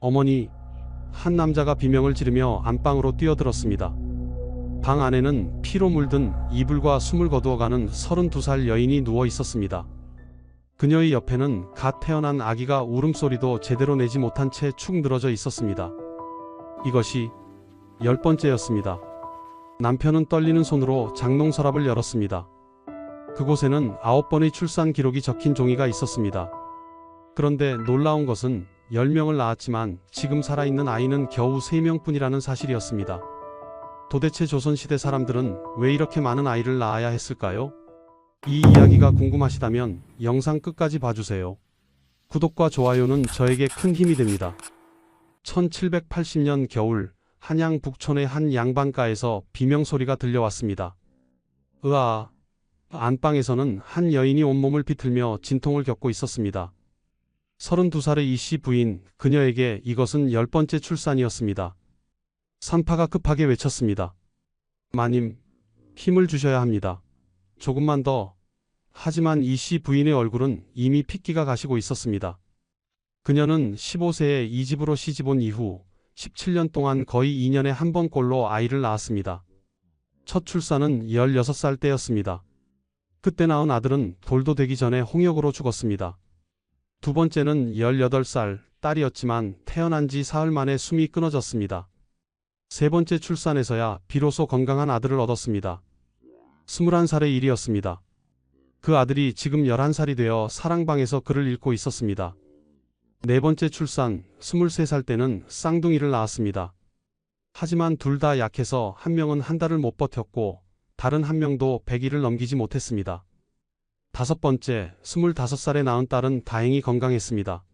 어머니, 한 남자가 비명을 지르며 안방으로 뛰어들었습니다. 방 안에는 피로 물든 이불과 숨을 거두어가는 32살 여인이 누워 있었습니다. 그녀의 옆에는 갓 태어난 아기가 울음소리도 제대로 내지 못한 채 축 늘어져 있었습니다. 이것이 10번째였습니다. 남편은 떨리는 손으로 장롱 서랍을 열었습니다. 그곳에는 9번의 출산 기록이 적힌 종이가 있었습니다. 그런데 놀라운 것은 10명을 낳았지만 지금 살아있는 아이는 겨우 3명뿐이라는 사실이었습니다. 도대체 조선시대 사람들은 왜 이렇게 많은 아이를 낳아야 했을까요? 이 이야기가 궁금하시다면 영상 끝까지 봐주세요. 구독과 좋아요는 저에게 큰 힘이 됩니다. 1780년 겨울, 한양 북촌의 한 양반가에서 비명소리가 들려왔습니다. 으아! 안방에서는 한 여인이 온몸을 비틀며 진통을 겪고 있었습니다. 32살의 이씨 부인, 그녀에게 이것은 10번째 출산이었습니다. 산파가 급하게 외쳤습니다. 마님, 힘을 주셔야 합니다. 조금만 더. 하지만 이씨 부인의 얼굴은 이미 핏기가 가시고 있었습니다. 그녀는 15세에 이 집으로 시집온 이후 17년 동안 거의 2년에 한 번꼴로 아이를 낳았습니다. 첫 출산은 16살 때였습니다. 그때 낳은 아들은 돌도 되기 전에 홍역으로 죽었습니다. 두 번째는 18살 딸이었지만 태어난 지 사흘 만에 숨이 끊어졌습니다. 세 번째 출산에서야 비로소 건강한 아들을 얻었습니다. 21살의 일이었습니다. 그 아들이 지금 11살이 되어 사랑방에서 글을 읽고 있었습니다. 네 번째 출산, 23살 때는 쌍둥이를 낳았습니다. 하지만 둘 다 약해서 한 명은 한 달을 못 버텼고 다른 한 명도 100일을 넘기지 못했습니다. 다섯 번째, 25살에 낳은 딸은 다행히 건강했습니다.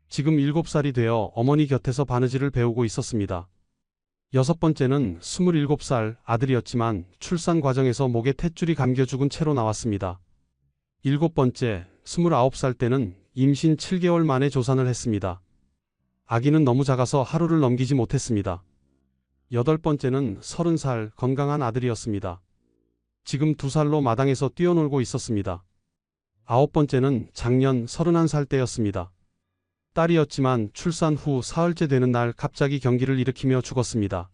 지금 7살이 되어 어머니 곁에서 바느질을 배우고 있었습니다. 여섯 번째는 27살 아들이었지만 출산 과정에서 목에 탯줄이 감겨 죽은 채로 나왔습니다. 일곱 번째, 29살 때는 임신 7개월 만에 조산을 했습니다. 아기는 너무 작아서 하루를 넘기지 못했습니다. 여덟 번째는 30살 건강한 아들이었습니다. 지금 2살로 마당에서 뛰어놀고 있었습니다. 아홉 번째는 작년 31살 때였습니다. 딸이었지만 출산 후 사흘째 되는 날 갑자기 경기를 일으키며 죽었습니다.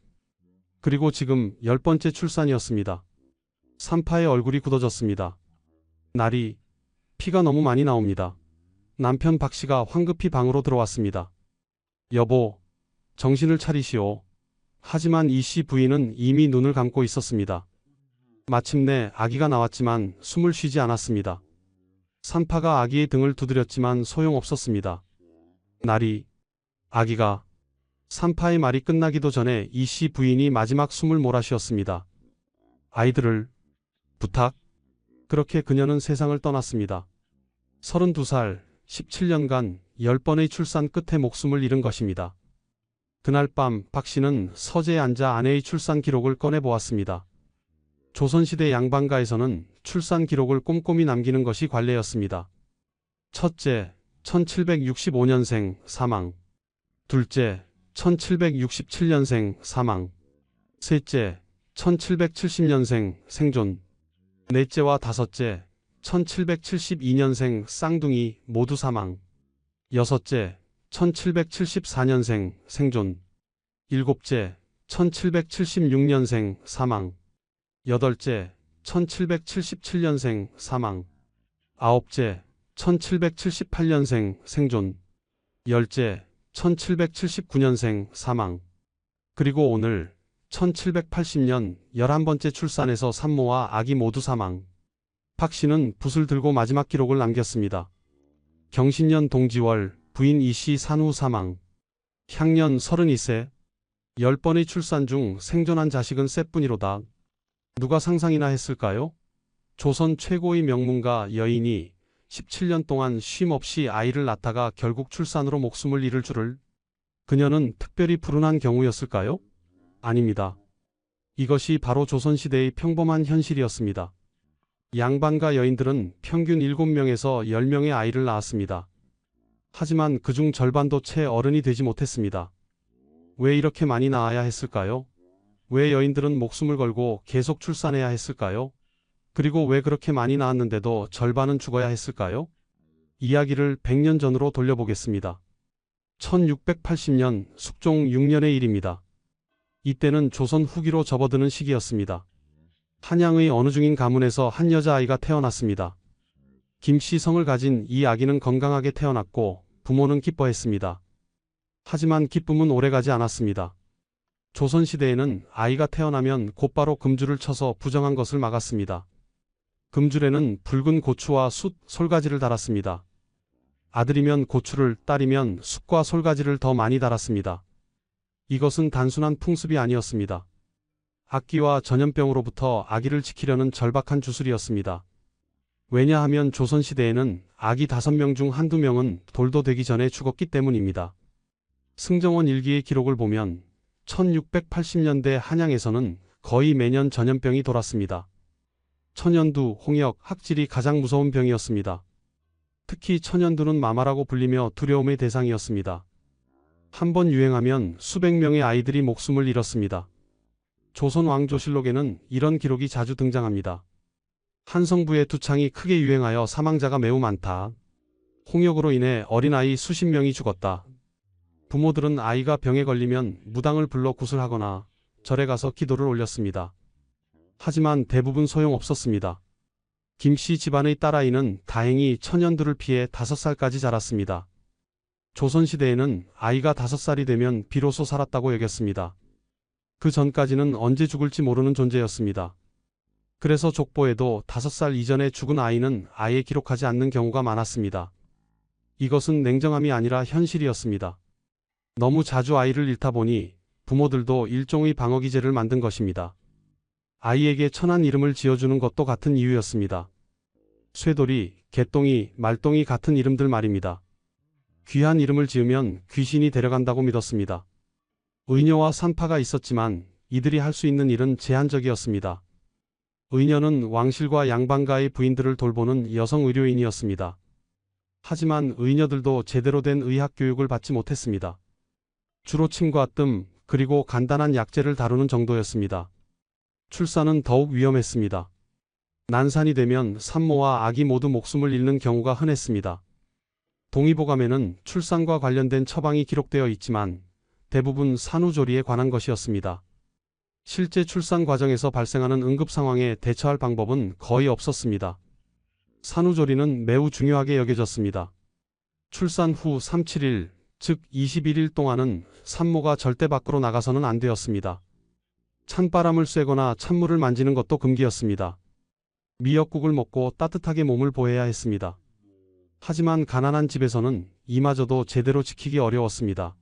그리고 지금 10번째 출산이었습니다. 산파의 얼굴이 굳어졌습니다. 날이 피가 너무 많이 나옵니다. 남편 박씨가 황급히 방으로 들어왔습니다. 여보, 정신을 차리시오. 하지만 이씨 부인은 이미 눈을 감고 있었습니다. 마침내 아기가 나왔지만 숨을 쉬지 않았습니다. 산파가 아기의 등을 두드렸지만 소용없었습니다. 날이, 아기가. 산파의 말이 끝나기도 전에 이씨 부인이 마지막 숨을 몰아쉬었습니다. 아이들을 부탁. 그렇게 그녀는 세상을 떠났습니다. 32살, 17년간 10번의 출산 끝에 목숨을 잃은 것입니다. 그날 밤 박씨는 서재에 앉아 아내의 출산 기록을 꺼내보았습니다. 조선시대 양반가에서는 출산 기록을 꼼꼼히 남기는 것이 관례였습니다. 첫째, 1765년생 사망. 둘째, 1767년생 사망. 셋째, 1770년생 생존. 넷째와 다섯째, 1772년생 쌍둥이 모두 사망. 여섯째, 1774년생 생존. 일곱째, 1776년생 사망. 여덟째, 1777년생 사망. 아홉째, 1778년생 생존. 열째, 1779년생 사망. 그리고 오늘 1780년 11번째 출산에서 산모와 아기 모두 사망. 박씨는 붓을 들고 마지막 기록을 남겼습니다. 경신년 동지월 부인 이씨 산후 사망. 향년 32세. 10번의 출산 중 생존한 자식은 셋뿐이로다. 누가 상상이나 했을까요? 조선 최고의 명문가 여인이 17년 동안 쉼 없이 아이를 낳다가 결국 출산으로 목숨을 잃을 줄을. 그녀는 특별히 불운한 경우였을까요? 아닙니다. 이것이 바로 조선시대의 평범한 현실이었습니다. 양반가 여인들은 평균 7명에서 10명의 아이를 낳았습니다. 하지만 그중 절반도 채 어른이 되지 못했습니다. 왜 이렇게 많이 낳아야 했을까요? 왜 여인들은 목숨을 걸고 계속 출산해야 했을까요? 그리고 왜 그렇게 많이 낳았는데도 절반은 죽어야 했을까요? 이야기를 100년 전으로 돌려보겠습니다. 1680년 숙종 6년의 일입니다. 이때는 조선 후기로 접어드는 시기였습니다. 한양의 어느 중인 가문에서 한 여자아이가 태어났습니다. 김씨성을 가진 이 아기는 건강하게 태어났고 부모는 기뻐했습니다. 하지만 기쁨은 오래가지 않았습니다. 조선시대에는 아이가 태어나면 곧바로 금줄을 쳐서 부정한 것을 막았습니다. 금줄에는 붉은 고추와 숯, 솔가지를 달았습니다. 아들이면 고추를, 딸이면 숯과 솔가지를 더 많이 달았습니다. 이것은 단순한 풍습이 아니었습니다. 악귀와 전염병으로부터 아기를 지키려는 절박한 주술이었습니다. 왜냐하면 조선시대에는 아기 5명 중 한두 명은 돌도 되기 전에 죽었기 때문입니다. 승정원 일기의 기록을 보면 1680년대 한양에서는 거의 매년 전염병이 돌았습니다. 천연두, 홍역, 학질이 가장 무서운 병이었습니다. 특히 천연두는 마마라고 불리며 두려움의 대상이었습니다. 한번 유행하면 수백 명의 아이들이 목숨을 잃었습니다. 조선 왕조실록에는 이런 기록이 자주 등장합니다. 한성부의 두창이 크게 유행하여 사망자가 매우 많다. 홍역으로 인해 어린아이 수십 명이 죽었다. 부모들은 아이가 병에 걸리면 무당을 불러 구슬하거나 절에 가서 기도를 올렸습니다. 하지만 대부분 소용없었습니다. 김씨 집안의 딸아이는 다행히 천연두를 피해 5살까지 자랐습니다. 조선시대에는 아이가 5살이 되면 비로소 살았다고 여겼습니다. 그 전까지는 언제 죽을지 모르는 존재였습니다. 그래서 족보에도 5살 이전에 죽은 아이는 아예 기록하지 않는 경우가 많았습니다. 이것은 냉정함이 아니라 현실이었습니다. 너무 자주 아이를 잃다 보니 부모들도 일종의 방어기제를 만든 것입니다. 아이에게 천한 이름을 지어주는 것도 같은 이유였습니다. 쇠돌이, 개똥이, 말똥이 같은 이름들 말입니다. 귀한 이름을 지으면 귀신이 데려간다고 믿었습니다. 의녀와 산파가 있었지만 이들이 할 수 있는 일은 제한적이었습니다. 의녀는 왕실과 양반가의 부인들을 돌보는 여성 의료인이었습니다. 하지만 의녀들도 제대로 된 의학 교육을 받지 못했습니다. 주로 침과 뜸, 그리고 간단한 약재를 다루는 정도였습니다. 출산은 더욱 위험했습니다. 난산이 되면 산모와 아기 모두 목숨을 잃는 경우가 흔했습니다. 동의보감에는 출산과 관련된 처방이 기록되어 있지만 대부분 산후조리에 관한 것이었습니다. 실제 출산 과정에서 발생하는 응급 상황에 대처할 방법은 거의 없었습니다. 산후조리는 매우 중요하게 여겨졌습니다. 출산 후 37일, 즉 21일 동안은 산모가 절대 밖으로 나가서는 안 되었습니다. 찬바람을 쐬거나 찬물을 만지는 것도 금기였습니다. 미역국을 먹고 따뜻하게 몸을 보호해야 했습니다. 하지만 가난한 집에서는 이마저도 제대로 지키기 어려웠습니다.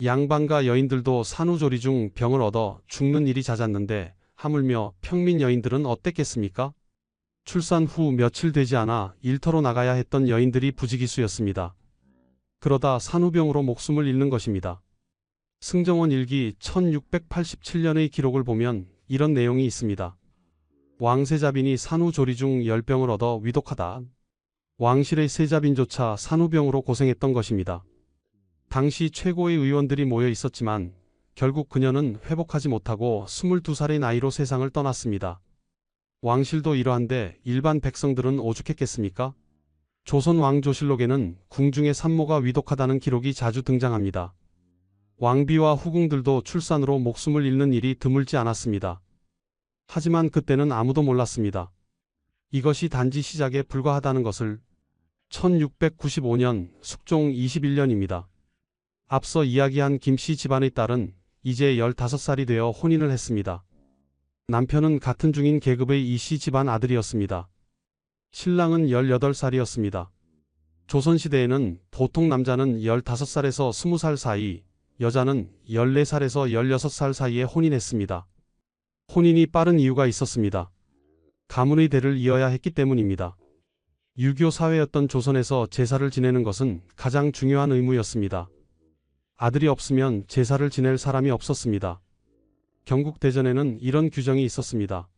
양반과 여인들도 산후조리 중 병을 얻어 죽는 일이 잦았는데 하물며 평민 여인들은 어땠겠습니까? 출산 후 며칠 되지 않아 일터로 나가야 했던 여인들이 부지기수였습니다. 그러다 산후병으로 목숨을 잃는 것입니다. 승정원 일기 1687년의 기록을 보면 이런 내용이 있습니다. 왕세자빈이 산후조리 중 열병을 얻어 위독하다. 왕실의 세자빈조차 산후병으로 고생했던 것입니다. 당시 최고의 의원들이 모여 있었지만 결국 그녀는 회복하지 못하고 22살의 나이로 세상을 떠났습니다. 왕실도 이러한데 일반 백성들은 오죽했겠습니까? 조선 왕조실록에는 궁중의 산모가 위독하다는 기록이 자주 등장합니다. 왕비와 후궁들도 출산으로 목숨을 잃는 일이 드물지 않았습니다. 하지만 그때는 아무도 몰랐습니다. 이것이 단지 시작에 불과하다는 것을. 1695년 숙종 21년입니다. 앞서 이야기한 김씨 집안의 딸은 이제 15살이 되어 혼인을 했습니다. 남편은 같은 중인 계급의 이씨 집안 아들이었습니다. 신랑은 18살이었습니다. 조선시대에는 보통 남자는 15살에서 20살 사이, 여자는 14살에서 16살 사이에 혼인했습니다. 혼인이 빠른 이유가 있었습니다. 가문의 대를 이어야 했기 때문입니다. 유교 사회였던 조선에서 제사를 지내는 것은 가장 중요한 의무였습니다. 아들이 없으면 제사를 지낼 사람이 없었습니다. 경국대전에는 이런 규정이 있었습니다.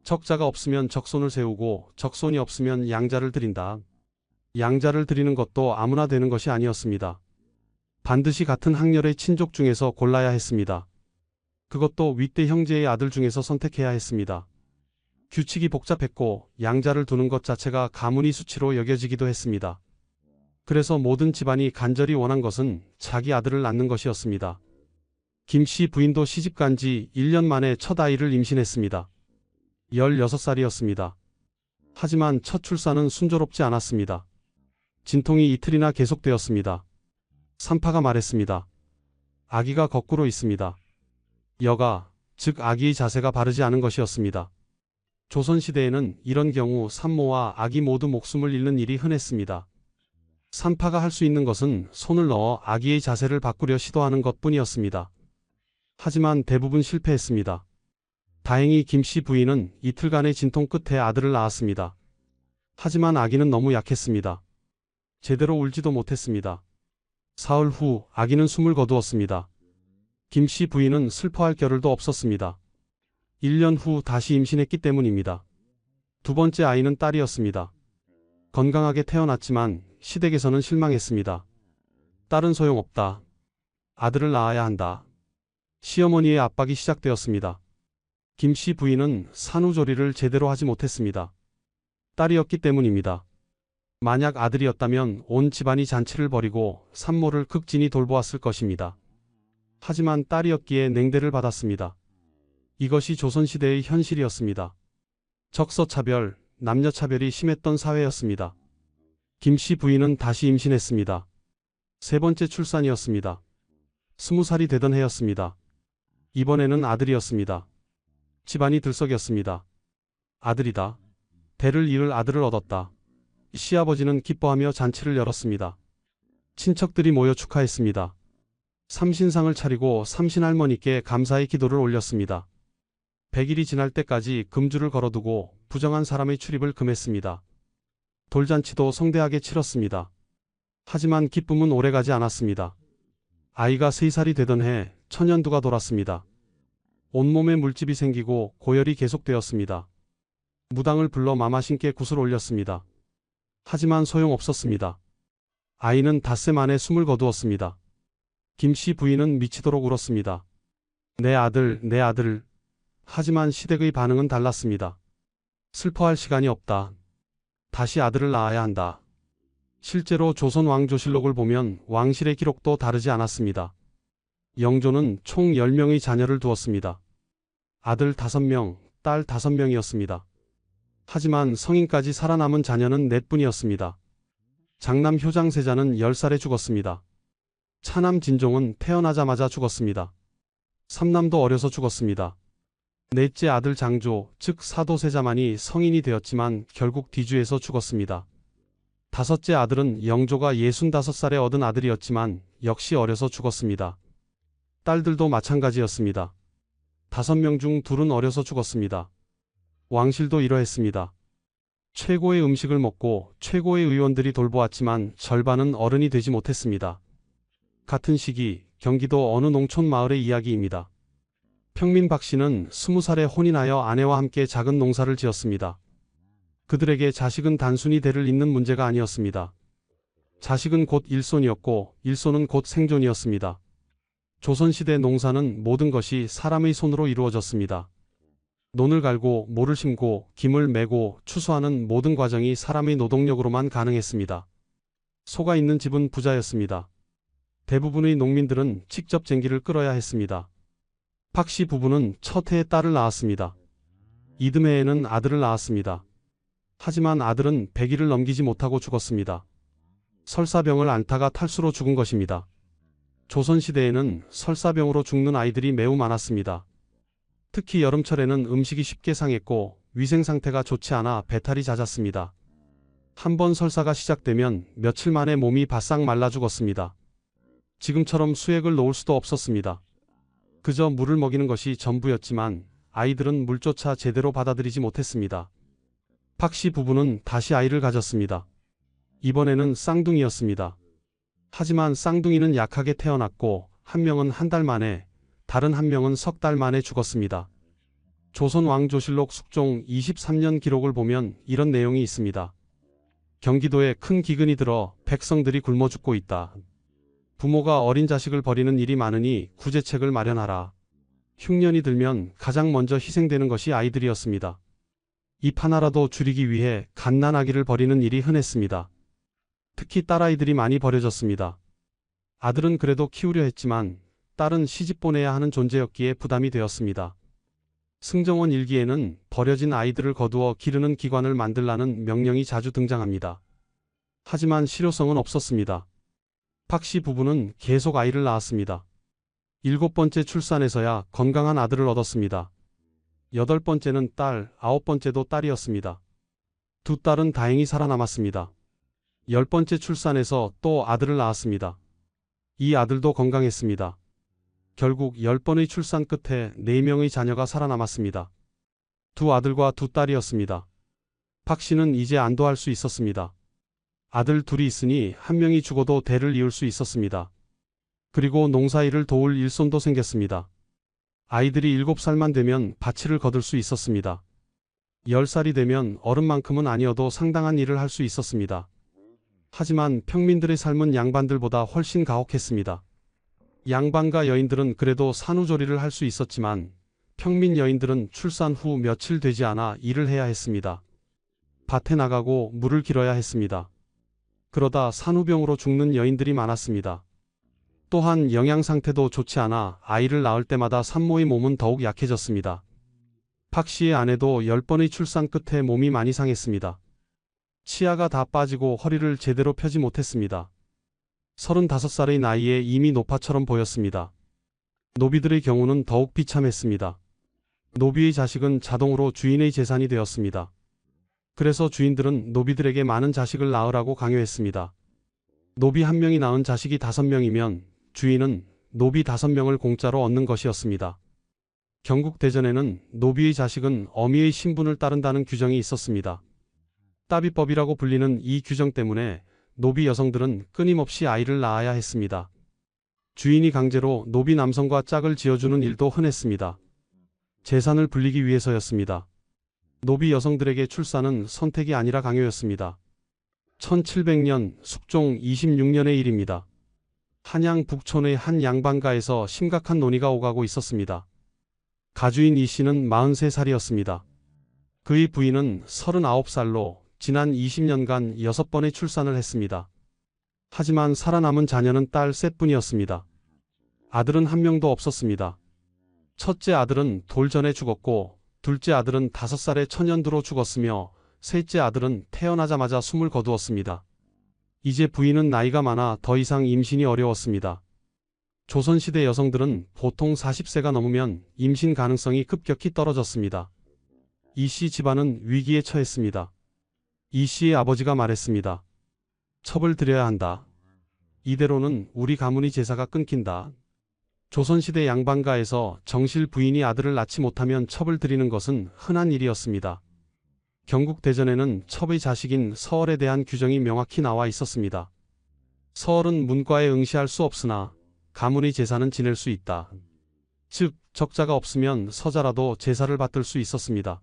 적자가 없으면 적손을 세우고 적손이 없으면 양자를 드린다. 양자를 드리는 것도 아무나 되는 것이 아니었습니다. 반드시 같은 학렬의 친족 중에서 골라야 했습니다. 그것도 윗대 형제의 아들 중에서 선택해야 했습니다. 규칙이 복잡했고 양자를 두는 것 자체가 가문의 수치로 여겨지기도 했습니다. 그래서 모든 집안이 간절히 원한 것은 자기 아들을 낳는 것이었습니다. 김 씨 부인도 시집간 지 1년 만에 첫 아이를 임신했습니다. 16살이었습니다. 하지만 첫 출산은 순조롭지 않았습니다. 진통이 이틀이나 계속되었습니다. 산파가 말했습니다. 아기가 거꾸로 있습니다. 여가, 즉 아기의 자세가 바르지 않은 것이었습니다. 조선시대에는 이런 경우 산모와 아기 모두 목숨을 잃는 일이 흔했습니다. 산파가 할 수 있는 것은 손을 넣어 아기의 자세를 바꾸려 시도하는 것뿐이었습니다. 하지만 대부분 실패했습니다. 다행히 김 씨 부인은 이틀간의 진통 끝에 아들을 낳았습니다. 하지만 아기는 너무 약했습니다. 제대로 울지도 못했습니다. 사흘 후 아기는 숨을 거두었습니다. 김 씨 부인은 슬퍼할 겨를도 없었습니다. 1년 후 다시 임신했기 때문입니다. 두 번째 아이는 딸이었습니다. 건강하게 태어났지만 시댁에서는 실망했습니다. 딸은 소용없다. 아들을 낳아야 한다. 시어머니의 압박이 시작되었습니다. 김 씨 부인은 산후조리를 제대로 하지 못했습니다. 딸이었기 때문입니다. 만약 아들이었다면 온 집안이 잔치를 벌이고 산모를 극진히 돌보았을 것입니다. 하지만 딸이었기에 냉대를 받았습니다. 이것이 조선시대의 현실이었습니다. 적서차별, 남녀차별이 심했던 사회였습니다. 김 씨 부인은 다시 임신했습니다. 세 번째 출산이었습니다. 20살이 되던 해였습니다. 이번에는 아들이었습니다. 집안이 들썩였습니다. 아들이다. 대를 이을 아들을 얻었다. 시아버지는 기뻐하며 잔치를 열었습니다. 친척들이 모여 축하했습니다. 삼신상을 차리고 삼신할머니께 감사의 기도를 올렸습니다. 100일이 지날 때까지 금주를 걸어두고 부정한 사람의 출입을 금했습니다. 돌잔치도 성대하게 치렀습니다. 하지만 기쁨은 오래가지 않았습니다. 아이가 3살이 되던 해 천연두가 돌았습니다. 온몸에 물집이 생기고 고열이 계속되었습니다. 무당을 불러 마마신께 굿을 올렸습니다. 하지만 소용없었습니다. 아이는 닷새 만에 숨을 거두었습니다. 김 씨 부인은 미치도록 울었습니다. 내 아들, 내 아들. 하지만 시댁의 반응은 달랐습니다. 슬퍼할 시간이 없다. 다시 아들을 낳아야 한다. 실제로 조선 왕조실록을 보면 왕실의 기록도 다르지 않았습니다. 영조는 총 10명의 자녀를 두었습니다. 아들 5명, 딸 5명이었습니다. 하지만 성인까지 살아남은 자녀는 4뿐이었습니다. 장남 효장세자는 10살에 죽었습니다. 차남 진종은 태어나자마자 죽었습니다. 삼남도 어려서 죽었습니다. 넷째 아들 장조, 즉 사도세자만이 성인이 되었지만 결국 뒤주에서 죽었습니다. 다섯째 아들은 영조가 65살에 얻은 아들이었지만 역시 어려서 죽었습니다. 딸들도 마찬가지였습니다. 5명 중 2은 어려서 죽었습니다. 왕실도 이러했습니다. 최고의 음식을 먹고 최고의 의원들이 돌보았지만 절반은 어른이 되지 못했습니다. 같은 시기 경기도 어느 농촌 마을의 이야기입니다. 평민 박 씨는 20살에 혼인하여 아내와 함께 작은 농사를 지었습니다. 그들에게 자식은 단순히 대를 잇는 문제가 아니었습니다. 자식은 곧 일손이었고 일손은 곧 생존이었습니다. 조선시대 농사는 모든 것이 사람의 손으로 이루어졌습니다. 논을 갈고 모를 심고 김을 메고 추수하는 모든 과정이 사람의 노동력으로만 가능했습니다. 소가 있는 집은 부자였습니다. 대부분의 농민들은 직접 쟁기를 끌어야 했습니다. 박 씨 부부는 첫 해에 딸을 낳았습니다. 이듬해에는 아들을 낳았습니다. 하지만 아들은 100일을 넘기지 못하고 죽었습니다. 설사병을 앓다가 탈수로 죽은 것입니다. 조선시대에는 설사병으로 죽는 아이들이 매우 많았습니다. 특히 여름철에는 음식이 쉽게 상했고 위생 상태가 좋지 않아 배탈이 잦았습니다. 한 번 설사가 시작되면 며칠 만에 몸이 바싹 말라 죽었습니다. 지금처럼 수액을 놓을 수도 없었습니다. 그저 물을 먹이는 것이 전부였지만 아이들은 물조차 제대로 받아들이지 못했습니다. 박 씨 부부는 다시 아이를 가졌습니다. 이번에는 쌍둥이였습니다. 하지만 쌍둥이는 약하게 태어났고 한 명은 한 달 만에, 다른 한 명은 석 달 만에 죽었습니다. 조선 왕조실록 숙종 23년 기록을 보면 이런 내용이 있습니다. 경기도에 큰 기근이 들어 백성들이 굶어 죽고 있다. 부모가 어린 자식을 버리는 일이 많으니 구제책을 마련하라. 흉년이 들면 가장 먼저 희생되는 것이 아이들이었습니다. 입 하나라도 줄이기 위해 갓난아기를 버리는 일이 흔했습니다. 특히 딸아이들이 많이 버려졌습니다. 아들은 그래도 키우려 했지만 딸은 시집 보내야 하는 존재였기에 부담이 되었습니다. 승정원 일기에는 버려진 아이들을 거두어 기르는 기관을 만들라는 명령이 자주 등장합니다. 하지만 실효성은 없었습니다. 박 씨 부부는 계속 아이를 낳았습니다. 7번째 출산에서야 건강한 아들을 얻었습니다. 8번째는 딸, 9번째도 딸이었습니다. 두 딸은 다행히 살아남았습니다. 10번째 출산에서 또 아들을 낳았습니다. 이 아들도 건강했습니다. 결국 10번의 출산 끝에 4명의 자녀가 살아남았습니다. 두 아들과 두 딸이었습니다. 박 씨는 이제 안도할 수 있었습니다. 아들 둘이 있으니 한 명이 죽어도 대를 이을 수 있었습니다. 그리고 농사일을 도울 일손도 생겼습니다. 아이들이 7살만 되면 밭일을 거둘 수 있었습니다. 10살이 되면 어른만큼은 아니어도 상당한 일을 할 수 있었습니다. 하지만 평민들의 삶은 양반들보다 훨씬 가혹했습니다. 양반과 여인들은 그래도 산후조리를 할 수 있었지만 평민 여인들은 출산 후 며칠 되지 않아 일을 해야 했습니다. 밭에 나가고 물을 길어야 했습니다. 그러다 산후병으로 죽는 여인들이 많았습니다. 또한 영양 상태도 좋지 않아 아이를 낳을 때마다 산모의 몸은 더욱 약해졌습니다. 박 씨의 아내도 10번의 출산 끝에 몸이 많이 상했습니다. 치아가 다 빠지고 허리를 제대로 펴지 못했습니다. 35살의 나이에 이미 노파처럼 보였습니다. 노비들의 경우는 더욱 비참했습니다. 노비의 자식은 자동으로 주인의 재산이 되었습니다. 그래서 주인들은 노비들에게 많은 자식을 낳으라고 강요했습니다. 노비 한 명이 낳은 자식이 5명이면 주인은 노비 5명을 공짜로 얻는 것이었습니다. 경국대전에는 노비의 자식은 어미의 신분을 따른다는 규정이 있었습니다. 따비법이라고 불리는 이 규정 때문에 노비 여성들은 끊임없이 아이를 낳아야 했습니다. 주인이 강제로 노비 남성과 짝을 지어주는 일도 흔했습니다. 재산을 불리기 위해서였습니다. 노비 여성들에게 출산은 선택이 아니라 강요였습니다. 1700년 숙종 26년의 일입니다. 한양 북촌의 한 양반가에서 심각한 논의가 오가고 있었습니다. 가주인 이 씨는 43살이었습니다. 그의 부인은 39살로 지난 20년간 6번의 출산을 했습니다. 하지만 살아남은 자녀는 딸 셋뿐이었습니다. 아들은 한 명도 없었습니다. 첫째 아들은 돌전에 죽었고 둘째 아들은 5살에 천연두로 죽었으며 셋째 아들은 태어나자마자 숨을 거두었습니다. 이제 부인은 나이가 많아 더 이상 임신이 어려웠습니다. 조선시대 여성들은 보통 40세가 넘으면 임신 가능성이 급격히 떨어졌습니다. 이 씨 집안은 위기에 처했습니다. 이 씨의 아버지가 말했습니다. 첩을 드려야 한다. 이대로는 우리 가문의 제사가 끊긴다. 조선시대 양반가에서 정실 부인이 아들을 낳지 못하면 첩을 드리는 것은 흔한 일이었습니다. 경국대전에는 첩의 자식인 서얼에 대한 규정이 명확히 나와 있었습니다. 서얼은 문과에 응시할 수 없으나 가문의 제사는 지낼 수 있다. 즉 적자가 없으면 서자라도 제사를 받들 수 있었습니다.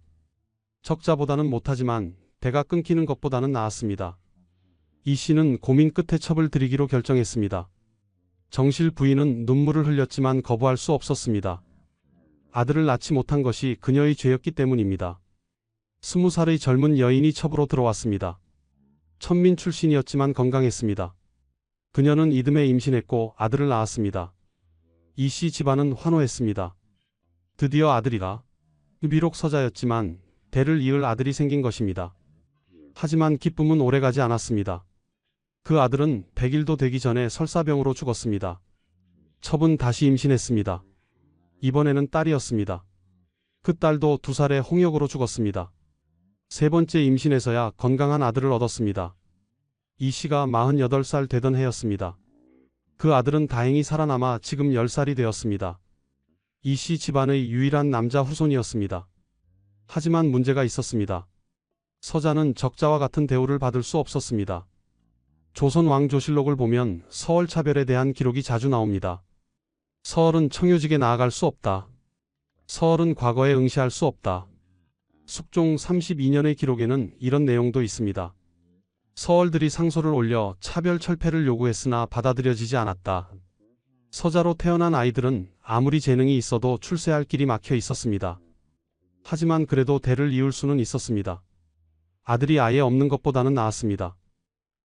적자보다는 못하지만 대가 끊기는 것보다는 나았습니다. 이 씨는 고민 끝에 첩을 드리기로 결정했습니다. 정실 부인은 눈물을 흘렸지만 거부할 수 없었습니다. 아들을 낳지 못한 것이 그녀의 죄였기 때문입니다. 20살의 젊은 여인이 첩으로 들어왔습니다. 천민 출신이었지만 건강했습니다. 그녀는 이듬해 임신했고 아들을 낳았습니다. 이 씨 집안은 환호했습니다. 드디어 아들이라. 비록 서자였지만 대를 이을 아들이 생긴 것입니다. 하지만 기쁨은 오래가지 않았습니다. 그 아들은 100일도 되기 전에 설사병으로 죽었습니다. 첩은 다시 임신했습니다. 이번에는 딸이었습니다. 그 딸도 2살에 홍역으로 죽었습니다. 세 번째 임신에서야 건강한 아들을 얻었습니다. 이 씨가 48살 되던 해였습니다. 그 아들은 다행히 살아남아 지금 10살이 되었습니다. 이 씨 집안의 유일한 남자 후손이었습니다. 하지만 문제가 있었습니다. 서자는 적자와 같은 대우를 받을 수 없었습니다. 조선 왕조실록을 보면 서얼 차별에 대한 기록이 자주 나옵니다. 서얼은 청요직에 나아갈 수 없다. 서얼은 과거에 응시할 수 없다. 숙종 32년의 기록에는 이런 내용도 있습니다. 서얼들이 상소를 올려 차별 철폐를 요구했으나 받아들여지지 않았다. 서자로 태어난 아이들은 아무리 재능이 있어도 출세할 길이 막혀 있었습니다. 하지만 그래도 대를 이을 수는 있었습니다. 아들이 아예 없는 것보다는 나았습니다.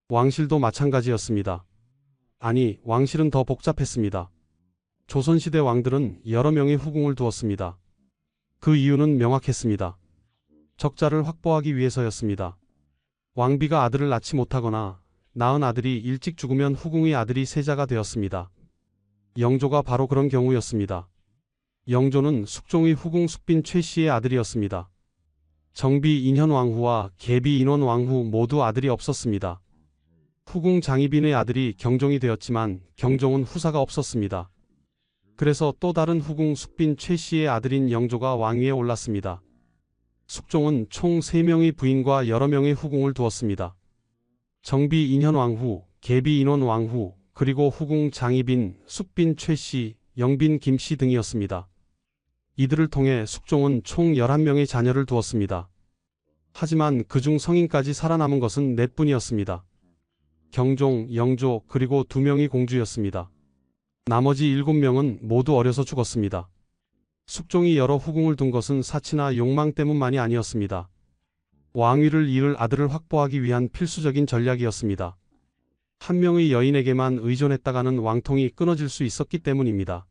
왕실도 마찬가지였습니다. 아니, 왕실은 더 복잡했습니다. 조선시대 왕들은 여러 명의 후궁을 두었습니다. 그 이유는 명확했습니다. 적자를 확보하기 위해서였습니다. 왕비가 아들을 낳지 못하거나 낳은 아들이 일찍 죽으면 후궁의 아들이 세자가 되었습니다. 영조가 바로 그런 경우였습니다. 영조는 숙종의 후궁 숙빈 최씨의 아들이었습니다. 정비 인현 왕후와 계비 인원 왕후 모두 아들이 없었습니다. 후궁 장희빈의 아들이 경종이 되었지만 경종은 후사가 없었습니다. 그래서 또 다른 후궁 숙빈 최씨의 아들인 영조가 왕위에 올랐습니다. 숙종은 총 3명의 부인과 여러 명의 후궁을 두었습니다. 정비 인현 왕후, 계비 인원 왕후, 그리고 후궁 장희빈, 숙빈 최씨, 영빈 김씨 등이었습니다. 이들을 통해 숙종은 총 11명의 자녀를 두었습니다. 하지만 그중 성인까지 살아남은 것은 4분이었습니다. 경종, 영조, 그리고 2명이 공주였습니다. 나머지 7명은 모두 어려서 죽었습니다. 숙종이 여러 후궁을 둔 것은 사치나 욕망 때문만이 아니었습니다. 왕위를 이을 아들을 확보하기 위한 필수적인 전략이었습니다. 한 명의 여인에게만 의존했다가는 왕통이 끊어질 수 있었기 때문입니다.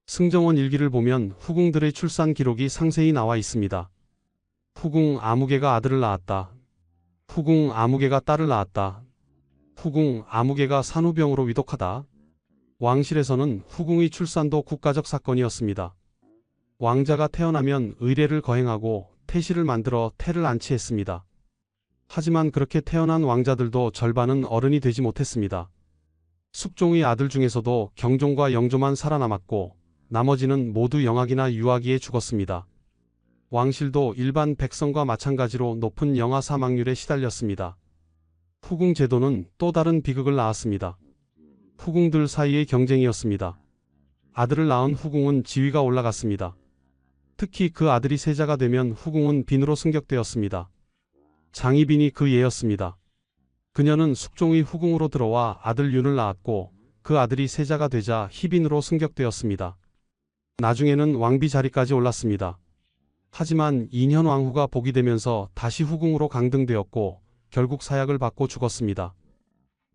승정원 일기를 보면 후궁들의 출산 기록이 상세히 나와 있습니다. 후궁 아무개가 아들을 낳았다. 후궁 아무개가 딸을 낳았다. 후궁 아무개가 산후병으로 위독하다. 왕실에서는 후궁의 출산도 국가적 사건이었습니다. 왕자가 태어나면 의례를 거행하고 태실을 만들어 태를 안치했습니다. 하지만 그렇게 태어난 왕자들도 절반은 어른이 되지 못했습니다. 숙종의 아들 중에서도 경종과 영조만 살아남았고 나머지는 모두 영아기나 유아기에 죽었습니다. 왕실도 일반 백성과 마찬가지로 높은 영아 사망률에 시달렸습니다. 후궁 제도는 또 다른 비극을 낳았습니다. 후궁들 사이의 경쟁이었습니다. 아들을 낳은 후궁은 지위가 올라갔습니다. 특히 그 아들이 세자가 되면 후궁은 빈으로 승격되었습니다. 장희빈이 그 예였습니다. 그녀는 숙종의 후궁으로 들어와 아들 윤을 낳았고 그 아들이 세자가 되자 희빈으로 승격되었습니다. 나중에는 왕비 자리까지 올랐습니다. 하지만 인현 왕후가 복이 되면서 다시 후궁으로 강등되었고 결국 사약을 받고 죽었습니다.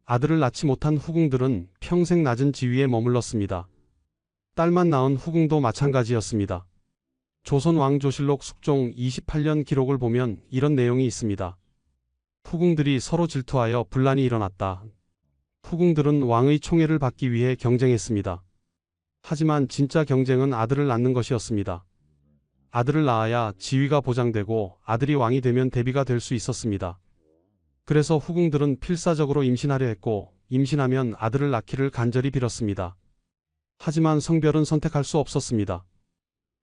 아들을 낳지 못한 후궁들은 평생 낮은 지위에 머물렀습니다. 딸만 낳은 후궁도 마찬가지였습니다. 조선 왕조실록 숙종 28년 기록을 보면 이런 내용이 있습니다. 후궁들이 서로 질투하여 분란이 일어났다. 후궁들은 왕의 총애를 받기 위해 경쟁했습니다. 하지만 진짜 경쟁은 아들을 낳는 것이었습니다. 아들을 낳아야 지위가 보장되고 아들이 왕이 되면 대비가 될 수 있었습니다. 그래서 후궁들은 필사적으로 임신하려 했고 임신하면 아들을 낳기를 간절히 빌었습니다. 하지만 성별은 선택할 수 없었습니다.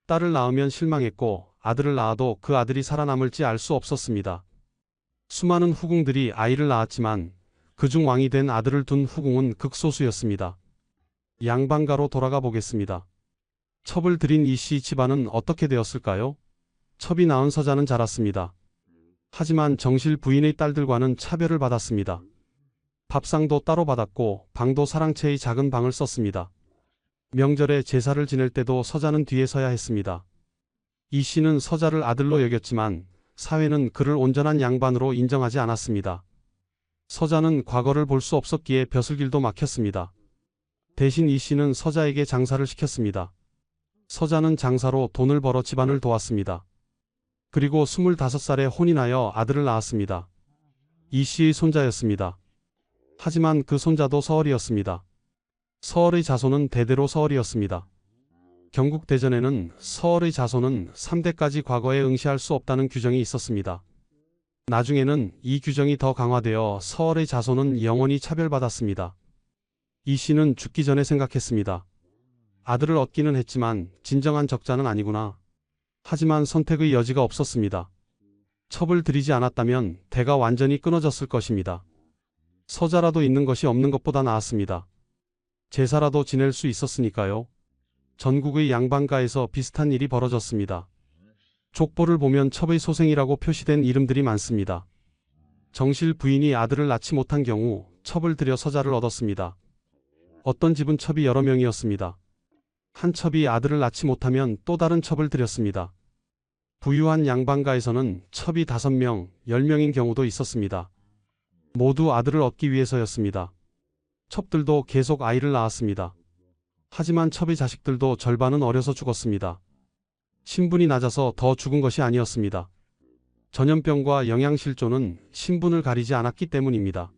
딸을 낳으면 실망했고 아들을 낳아도 그 아들이 살아남을지 알 수 없었습니다. 수많은 후궁들이 아이를 낳았지만 그중 왕이 된 아들을 둔 후궁은 극소수였습니다. 양반가로 돌아가 보겠습니다. 첩을 들인 이씨 집안은 어떻게 되었을까요? 첩이 낳은 서자는 자랐습니다. 하지만 정실 부인의 딸들과는 차별을 받았습니다. 밥상도 따로 받았고 방도 사랑채의 작은 방을 썼습니다. 명절에 제사를 지낼 때도 서자는 뒤에 서야 했습니다. 이 씨는 서자를 아들로 여겼지만 사회는 그를 온전한 양반으로 인정하지 않았습니다. 서자는 과거를 볼 수 없었기에 벼슬길도 막혔습니다. 대신 이 씨는 서자에게 장사를 시켰습니다. 서자는 장사로 돈을 벌어 집안을 도왔습니다. 그리고 25살에 혼인하여 아들을 낳았습니다. 이 씨의 손자였습니다. 하지만 그 손자도 서얼이었습니다. 서얼의 자손은 대대로 서얼이었습니다. 경국대전에는 서얼의 자손은 3대까지 과거에 응시할 수 없다는 규정이 있었습니다. 나중에는 이 규정이 더 강화되어 서얼의 자손은 영원히 차별받았습니다. 이 씨는 죽기 전에 생각했습니다. 아들을 얻기는 했지만 진정한 적자는 아니구나. 하지만 선택의 여지가 없었습니다. 첩을 들이지 않았다면 대가 완전히 끊어졌을 것입니다. 서자라도 있는 것이 없는 것보다 나았습니다. 제사라도 지낼 수 있었으니까요. 전국의 양반가에서 비슷한 일이 벌어졌습니다. 족보를 보면 첩의 소생이라고 표시된 이름들이 많습니다. 정실 부인이 아들을 낳지 못한 경우 첩을 들여 서자를 얻었습니다. 어떤 집은 첩이 여러 명이었습니다. 한 첩이 아들을 낳지 못하면 또 다른 첩을 들였습니다. 부유한 양반가에서는 첩이 5명, 10명인 경우도 있었습니다. 모두 아들을 얻기 위해서였습니다. 첩들도 계속 아이를 낳았습니다. 하지만 첩의 자식들도 절반은 어려서 죽었습니다. 신분이 낮아서 더 죽은 것이 아니었습니다. 전염병과 영양실조는 신분을 가리지 않았기 때문입니다.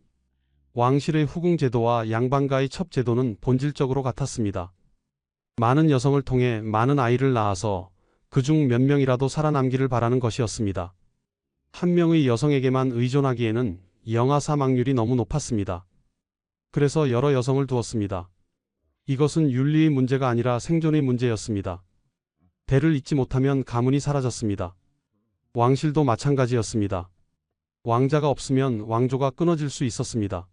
왕실의 후궁 제도와 양반가의 첩 제도는 본질적으로 같았습니다. 많은 여성을 통해 많은 아이를 낳아서 그중 몇 명이라도 살아남기를 바라는 것이었습니다. 한 명의 여성에게만 의존하기에는 영아 사망률이 너무 높았습니다. 그래서 여러 여성을 두었습니다. 이것은 윤리의 문제가 아니라 생존의 문제였습니다. 대를 잇지 못하면 가문이 사라졌습니다. 왕실도 마찬가지였습니다. 왕자가 없으면 왕조가 끊어질 수 있었습니다.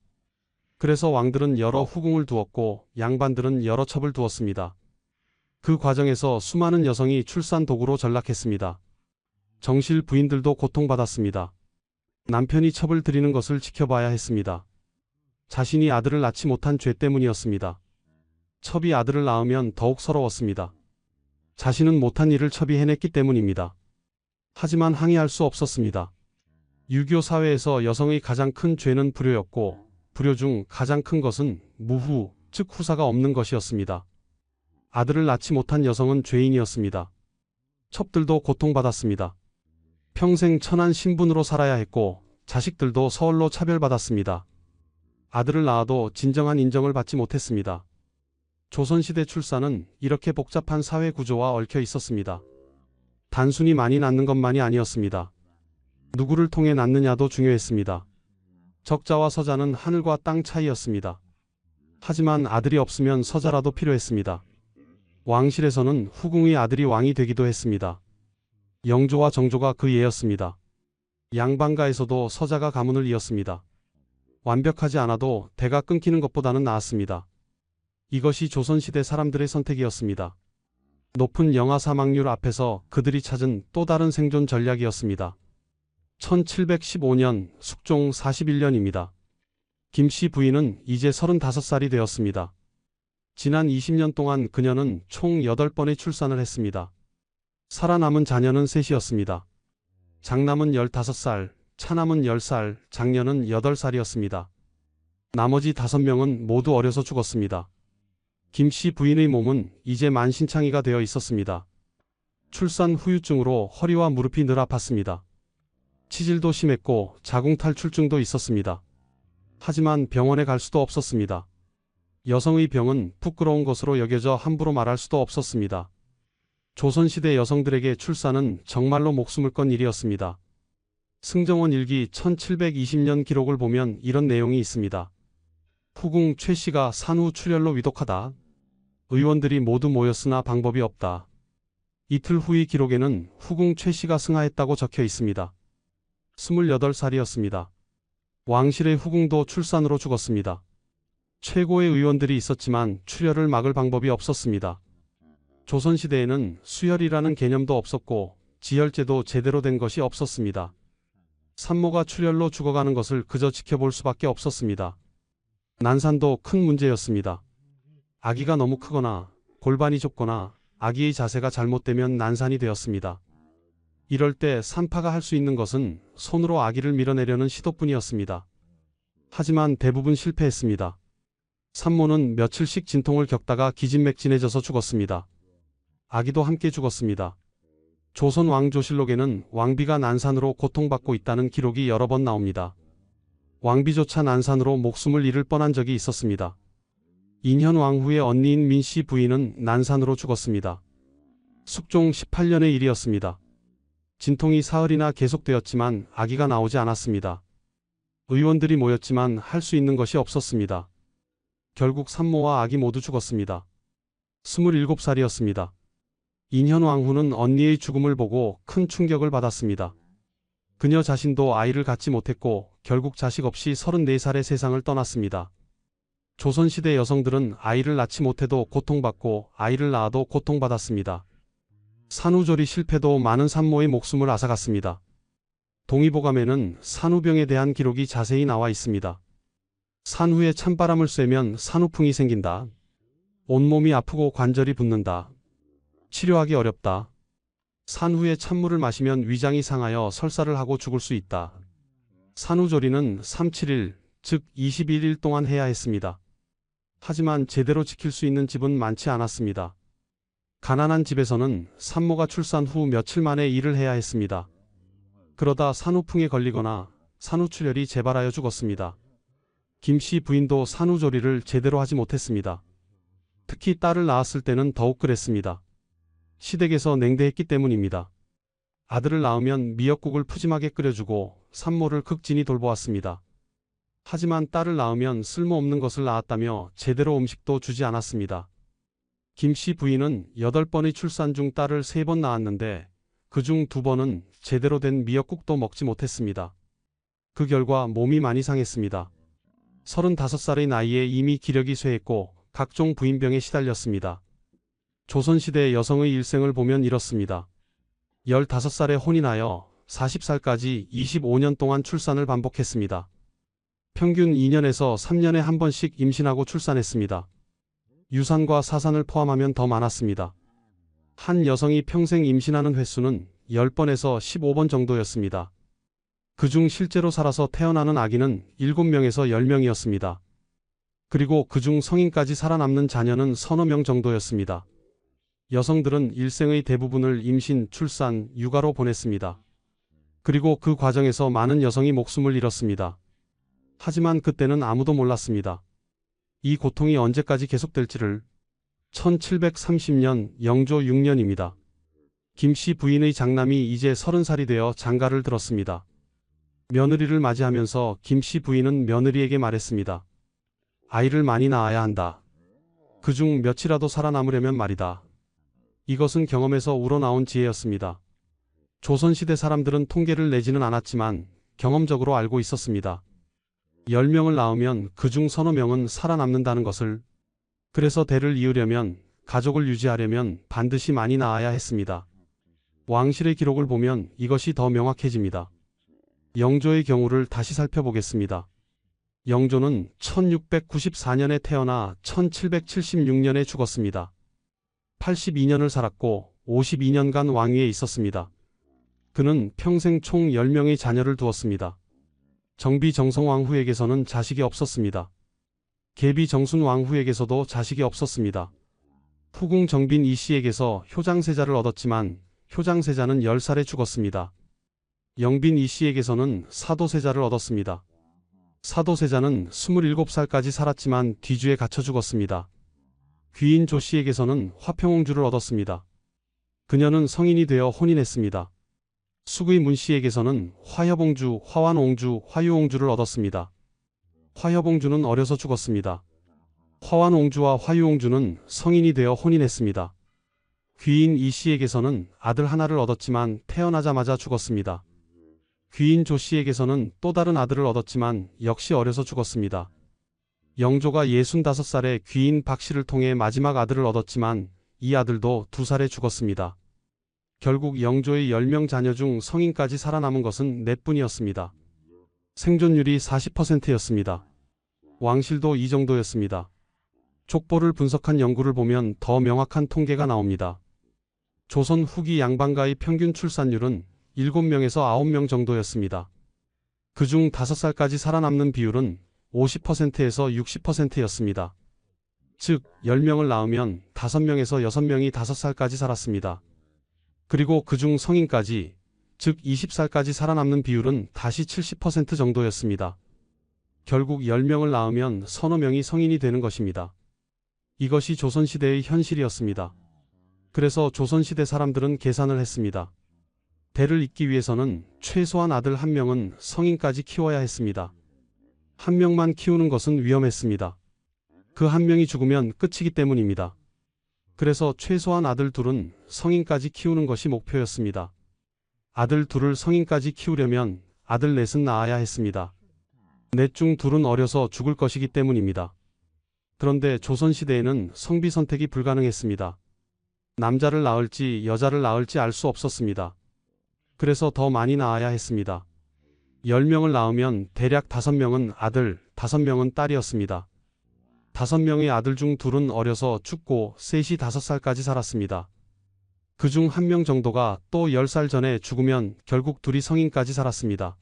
그래서 왕들은 여러 후궁을 두었고 양반들은 여러 첩을 두었습니다. 그 과정에서 수많은 여성이 출산 도구로 전락했습니다. 정실 부인들도 고통받았습니다. 남편이 첩을 들이는 것을 지켜봐야 했습니다. 자신이 아들을 낳지 못한 죄 때문이었습니다. 첩이 아들을 낳으면 더욱 서러웠습니다. 자신은 못한 일을 첩이 해냈기 때문입니다. 하지만 항의할 수 없었습니다. 유교 사회에서 여성의 가장 큰 죄는 불효였고 불효 중 가장 큰 것은 무후, 즉 후사가 없는 것이었습니다. 아들을 낳지 못한 여성은 죄인이었습니다. 첩들도 고통받았습니다. 평생 천한 신분으로 살아야 했고 자식들도 서울로 차별받았습니다. 아들을 낳아도 진정한 인정을 받지 못했습니다. 조선시대 출산은 이렇게 복잡한 사회 구조와 얽혀 있었습니다. 단순히 많이 낳는 것만이 아니었습니다. 누구를 통해 낳느냐도 중요했습니다. 적자와 서자는 하늘과 땅 차이였습니다. 하지만 아들이 없으면 서자라도 필요했습니다. 왕실에서는 후궁의 아들이 왕이 되기도 했습니다. 영조와 정조가 그 예였습니다. 양반가에서도 서자가 가문을 이었습니다. 완벽하지 않아도 대가 끊기는 것보다는 나았습니다. 이것이 조선시대 사람들의 선택이었습니다. 높은 영아 사망률 앞에서 그들이 찾은 또 다른 생존 전략이었습니다. 1715년 숙종 41년입니다. 김씨 부인은 이제 35살이 되었습니다. 지난 20년 동안 그녀는 총 8번의 출산을 했습니다. 살아남은 자녀는 셋이었습니다. 장남은 15살, 차남은 10살, 장녀는 8살이었습니다. 나머지 5명은 모두 어려서 죽었습니다. 김씨 부인의 몸은 이제 만신창이가 되어 있었습니다. 출산 후유증으로 허리와 무릎이 늘 아팠습니다. 치질도 심했고 자궁탈출증도 있었습니다. 하지만 병원에 갈 수도 없었습니다. 여성의 병은 부끄러운 것으로 여겨져 함부로 말할 수도 없었습니다. 조선시대 여성들에게 출산은 정말로 목숨을 건 일이었습니다. 승정원 일기 1720년 기록을 보면 이런 내용이 있습니다. 후궁 최씨가 산후 출혈로 위독하다. 의원들이 모두 모였으나 방법이 없다. 이틀 후의 기록에는 후궁 최씨가 승하했다고 적혀 있습니다. 28살이었습니다. 왕실의 후궁도 출산으로 죽었습니다. 최고의 의원들이 있었지만 출혈을 막을 방법이 없었습니다. 조선시대에는 수혈이라는 개념도 없었고 지혈제도 제대로 된 것이 없었습니다. 산모가 출혈로 죽어가는 것을 그저 지켜볼 수밖에 없었습니다. 난산도 큰 문제였습니다. 아기가 너무 크거나 골반이 좁거나 아기의 자세가 잘못되면 난산이 되었습니다. 이럴 때 산파가 할 수 있는 것은 손으로 아기를 밀어내려는 시도뿐이었습니다. 하지만 대부분 실패했습니다. 산모는 며칠씩 진통을 겪다가 기진맥진해져서 죽었습니다. 아기도 함께 죽었습니다. 조선 왕조실록에는 왕비가 난산으로 고통받고 있다는 기록이 여러 번 나옵니다. 왕비조차 난산으로 목숨을 잃을 뻔한 적이 있었습니다. 인현 왕후의 언니인 민씨 부인은 난산으로 죽었습니다. 숙종 18년의 일이었습니다. 진통이 사흘이나 계속되었지만 아기가 나오지 않았습니다. 의원들이 모였지만 할 수 있는 것이 없었습니다. 결국 산모와 아기 모두 죽었습니다. 27살이었습니다. 인현 왕후는 언니의 죽음을 보고 큰 충격을 받았습니다. 그녀 자신도 아이를 갖지 못했고 결국 자식 없이 34살에 세상을 떠났습니다. 조선시대 여성들은 아이를 낳지 못해도 고통받고 아이를 낳아도 고통받았습니다. 산후조리 실패도 많은 산모의 목숨을 앗아갔습니다. 동의보감에는 산후병에 대한 기록이 자세히 나와 있습니다. 산후에 찬바람을 쐬면 산후풍이 생긴다. 온몸이 아프고 관절이 붓는다. 치료하기 어렵다. 산후에 찬물을 마시면 위장이 상하여 설사를 하고 죽을 수 있다. 산후조리는 3-7일, 즉 21일 동안 해야 했습니다. 하지만 제대로 지킬 수 있는 집은 많지 않았습니다. 가난한 집에서는 산모가 출산 후 며칠 만에 일을 해야 했습니다. 그러다 산후풍에 걸리거나 산후출혈이 재발하여 죽었습니다. 김씨 부인도 산후조리를 제대로 하지 못했습니다. 특히 딸을 낳았을 때는 더욱 그랬습니다. 시댁에서 냉대했기 때문입니다. 아들을 낳으면 미역국을 푸짐하게 끓여주고 산모를 극진히 돌보았습니다. 하지만 딸을 낳으면 쓸모없는 것을 낳았다며 제대로 음식도 주지 않았습니다. 김씨 부인은 8번의 출산 중 딸을 3번 낳았는데 그중 2번은 제대로 된 미역국도 먹지 못했습니다. 그 결과 몸이 많이 상했습니다. 35살의 나이에 이미 기력이 쇠했고 각종 부인병에 시달렸습니다. 조선시대 여성의 일생을 보면 이렇습니다. 15살에 혼인하여 40살까지 25년 동안 출산을 반복했습니다. 평균 2년에서 3년에 한 번씩 임신하고 출산했습니다. 유산과 사산을 포함하면 더 많았습니다. 한 여성이 평생 임신하는 횟수는 10번에서 15번 정도였습니다. 그중 실제로 살아서 태어나는 아기는 7명에서 10명이었습니다. 그리고 그중 성인까지 살아남는 자녀는 서너 명 정도였습니다. 여성들은 일생의 대부분을 임신, 출산, 육아로 보냈습니다. 그리고 그 과정에서 많은 여성이 목숨을 잃었습니다. 하지만 그때는 아무도 몰랐습니다. 이 고통이 언제까지 계속될지를. 1730년 영조 6년입니다. 김씨 부인의 장남이 이제 30살이 되어 장가를 들었습니다. 며느리를 맞이하면서 김씨 부인은 며느리에게 말했습니다. 아이를 많이 낳아야 한다. 그중 몇이라도 살아남으려면 말이다. 이것은 경험에서 우러나온 지혜였습니다. 조선시대 사람들은 통계를 내지는 않았지만 경험적으로 알고 있었습니다. 10명을 낳으면 그중 서너 명은 살아남는다는 것을. 그래서 대를 이으려면, 가족을 유지하려면 반드시 많이 낳아야 했습니다. 왕실의 기록을 보면 이것이 더 명확해집니다. 영조의 경우를 다시 살펴보겠습니다. 영조는 1694년에 태어나 1776년에 죽었습니다. 82년을 살았고 52년간 왕위에 있었습니다. 그는 평생 총 10명의 자녀를 두었습니다. 정비 정성 왕후에게서는 자식이 없었습니다. 계비 정순 왕후에게서도 자식이 없었습니다. 후궁 정빈 이씨에게서 효장세자를 얻었지만 효장세자는 10살에 죽었습니다. 영빈 이씨에게서는 사도세자를 얻었습니다. 사도세자는 27살까지 살았지만 뒤주에 갇혀 죽었습니다. 귀인 조씨에게서는 화평옹주를 얻었습니다. 그녀는 성인이 되어 혼인했습니다. 숙의 문씨에게서는 화협옹주, 화완옹주, 화유옹주를 얻었습니다. 화협옹주는 어려서 죽었습니다. 화완옹주와 화유옹주는 성인이 되어 혼인했습니다. 귀인 이씨에게서는 아들 하나를 얻었지만 태어나자마자 죽었습니다. 귀인 조씨에게서는 또 다른 아들을 얻었지만 역시 어려서 죽었습니다. 영조가 65살에 귀인 박씨를 통해 마지막 아들을 얻었지만 이 아들도 2살에 죽었습니다. 결국 영조의 10명 자녀 중 성인까지 살아남은 것은 4분이었습니다. 생존율이 40%였습니다. 왕실도 이 정도였습니다. 족보를 분석한 연구를 보면 더 명확한 통계가 나옵니다. 조선 후기 양반가의 평균 출산율은 7명에서 9명 정도였습니다. 그중 5살까지 살아남는 비율은 50%에서 60%였습니다. 즉 10명을 낳으면 5명에서 6명이 5살까지 살았습니다. 그리고 그중 성인까지, 즉 20살까지 살아남는 비율은 다시 70% 정도였습니다. 결국 10명을 낳으면 서너 명이 성인이 되는 것입니다. 이것이 조선시대의 현실이었습니다. 그래서 조선시대 사람들은 계산을 했습니다. 대를 잇기 위해서는 최소한 아들 1명은 성인까지 키워야 했습니다. 1명만 키우는 것은 위험했습니다. 그 1명이 죽으면 끝이기 때문입니다. 그래서 최소한 아들 2은 성인까지 키우는 것이 목표였습니다. 아들 2를 성인까지 키우려면 아들 4은 낳아야 했습니다. 4 중 2는 어려서 죽을 것이기 때문입니다. 그런데 조선시대에는 성비 선택이 불가능했습니다. 남자를 낳을지 여자를 낳을지 알 수 없었습니다. 그래서 더 많이 낳아야 했습니다. 10명을 낳으면 대략 5명은 아들, 5명은 딸이었습니다. 5명의 아들 중 2은 어려서 죽고 셋이 5살까지 살았습니다. 그중 1명 정도가 또 10살 전에 죽으면 결국 2이 성인까지 살았습니다.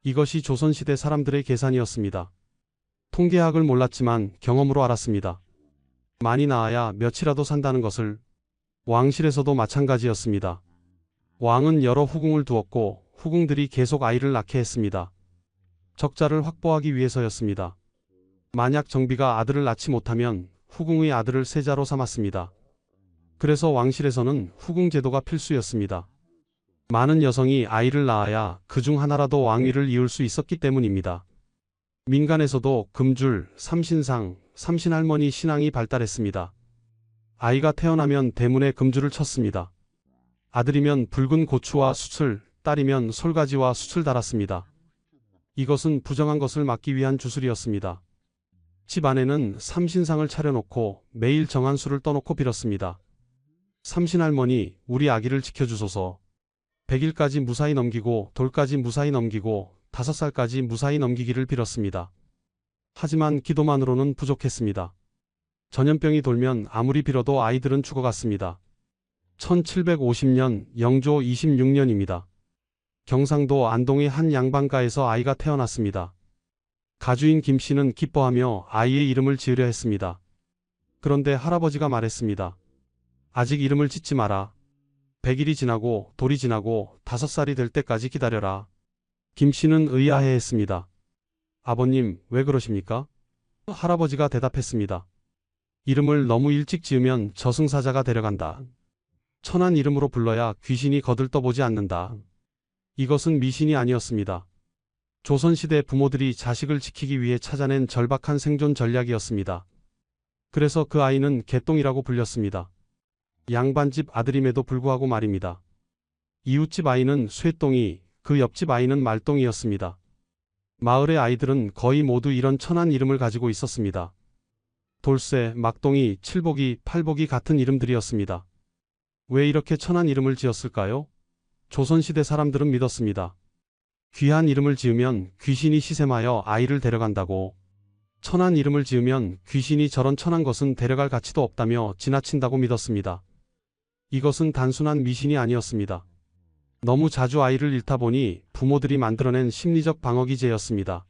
이것이 조선시대 사람들의 계산이었습니다. 통계학을 몰랐지만 경험으로 알았습니다. 많이 낳아야 며칠이라도 산다는 것을. 왕실에서도 마찬가지였습니다. 왕은 여러 후궁을 두었고 후궁들이 계속 아이를 낳게 했습니다. 적자를 확보하기 위해서였습니다. 만약 정비가 아들을 낳지 못하면 후궁의 아들을 세자로 삼았습니다. 그래서 왕실에서는 후궁 제도가 필수였습니다. 많은 여성이 아이를 낳아야 그중 하나라도 왕위를 이을 수 있었기 때문입니다. 민간에서도 금줄, 삼신상, 삼신할머니 신앙이 발달했습니다. 아이가 태어나면 대문에 금줄을 쳤습니다. 아들이면 붉은 고추와 숯을, 딸이면 솔가지와 숯을 달았습니다. 이것은 부정한 것을 막기 위한 주술이었습니다. 집 안에는 삼신상을 차려놓고 매일 정한 수를 떠놓고 빌었습니다. 삼신할머니, 우리 아기를 지켜주소서. 100일까지 무사히 넘기고 돌까지 무사히 넘기고 5살까지 무사히 넘기기를 빌었습니다. 하지만 기도만으로는 부족했습니다. 전염병이 돌면 아무리 빌어도 아이들은 죽어갔습니다. 1750년 영조 26년입니다. 경상도 안동의 한 양반가에서 아이가 태어났습니다. 가주인 김씨는 기뻐하며 아이의 이름을 지으려 했습니다. 그런데 할아버지가 말했습니다. 아직 이름을 짓지 마라. 100일이 지나고 돌이 지나고 5살이 될 때까지 기다려라. 김씨는 의아해했습니다. 아버님, 왜 그러십니까? 할아버지가 대답했습니다. 이름을 너무 일찍 지으면 저승사자가 데려간다. 천한 이름으로 불러야 귀신이 거들떠보지 않는다. 이것은 미신이 아니었습니다. 조선시대 부모들이 자식을 지키기 위해 찾아낸 절박한 생존 전략이었습니다. 그래서 그 아이는 개똥이라고 불렸습니다. 양반집 아들임에도 불구하고 말입니다. 이웃집 아이는 쇠똥이, 그 옆집 아이는 말똥이었습니다. 마을의 아이들은 거의 모두 이런 천한 이름을 가지고 있었습니다. 돌쇠, 막동이, 칠복이, 팔복이 같은 이름들이었습니다. 왜 이렇게 천한 이름을 지었을까요? 조선시대 사람들은 믿었습니다. 귀한 이름을 지으면 귀신이 시샘하여 아이를 데려간다고. 천한 이름을 지으면 귀신이 저런 천한 것은 데려갈 가치도 없다며 지나친다고 믿었습니다. 이것은 단순한 미신이 아니었습니다. 너무 자주 아이를 잃다 보니 부모들이 만들어낸 심리적 방어 기제였습니다.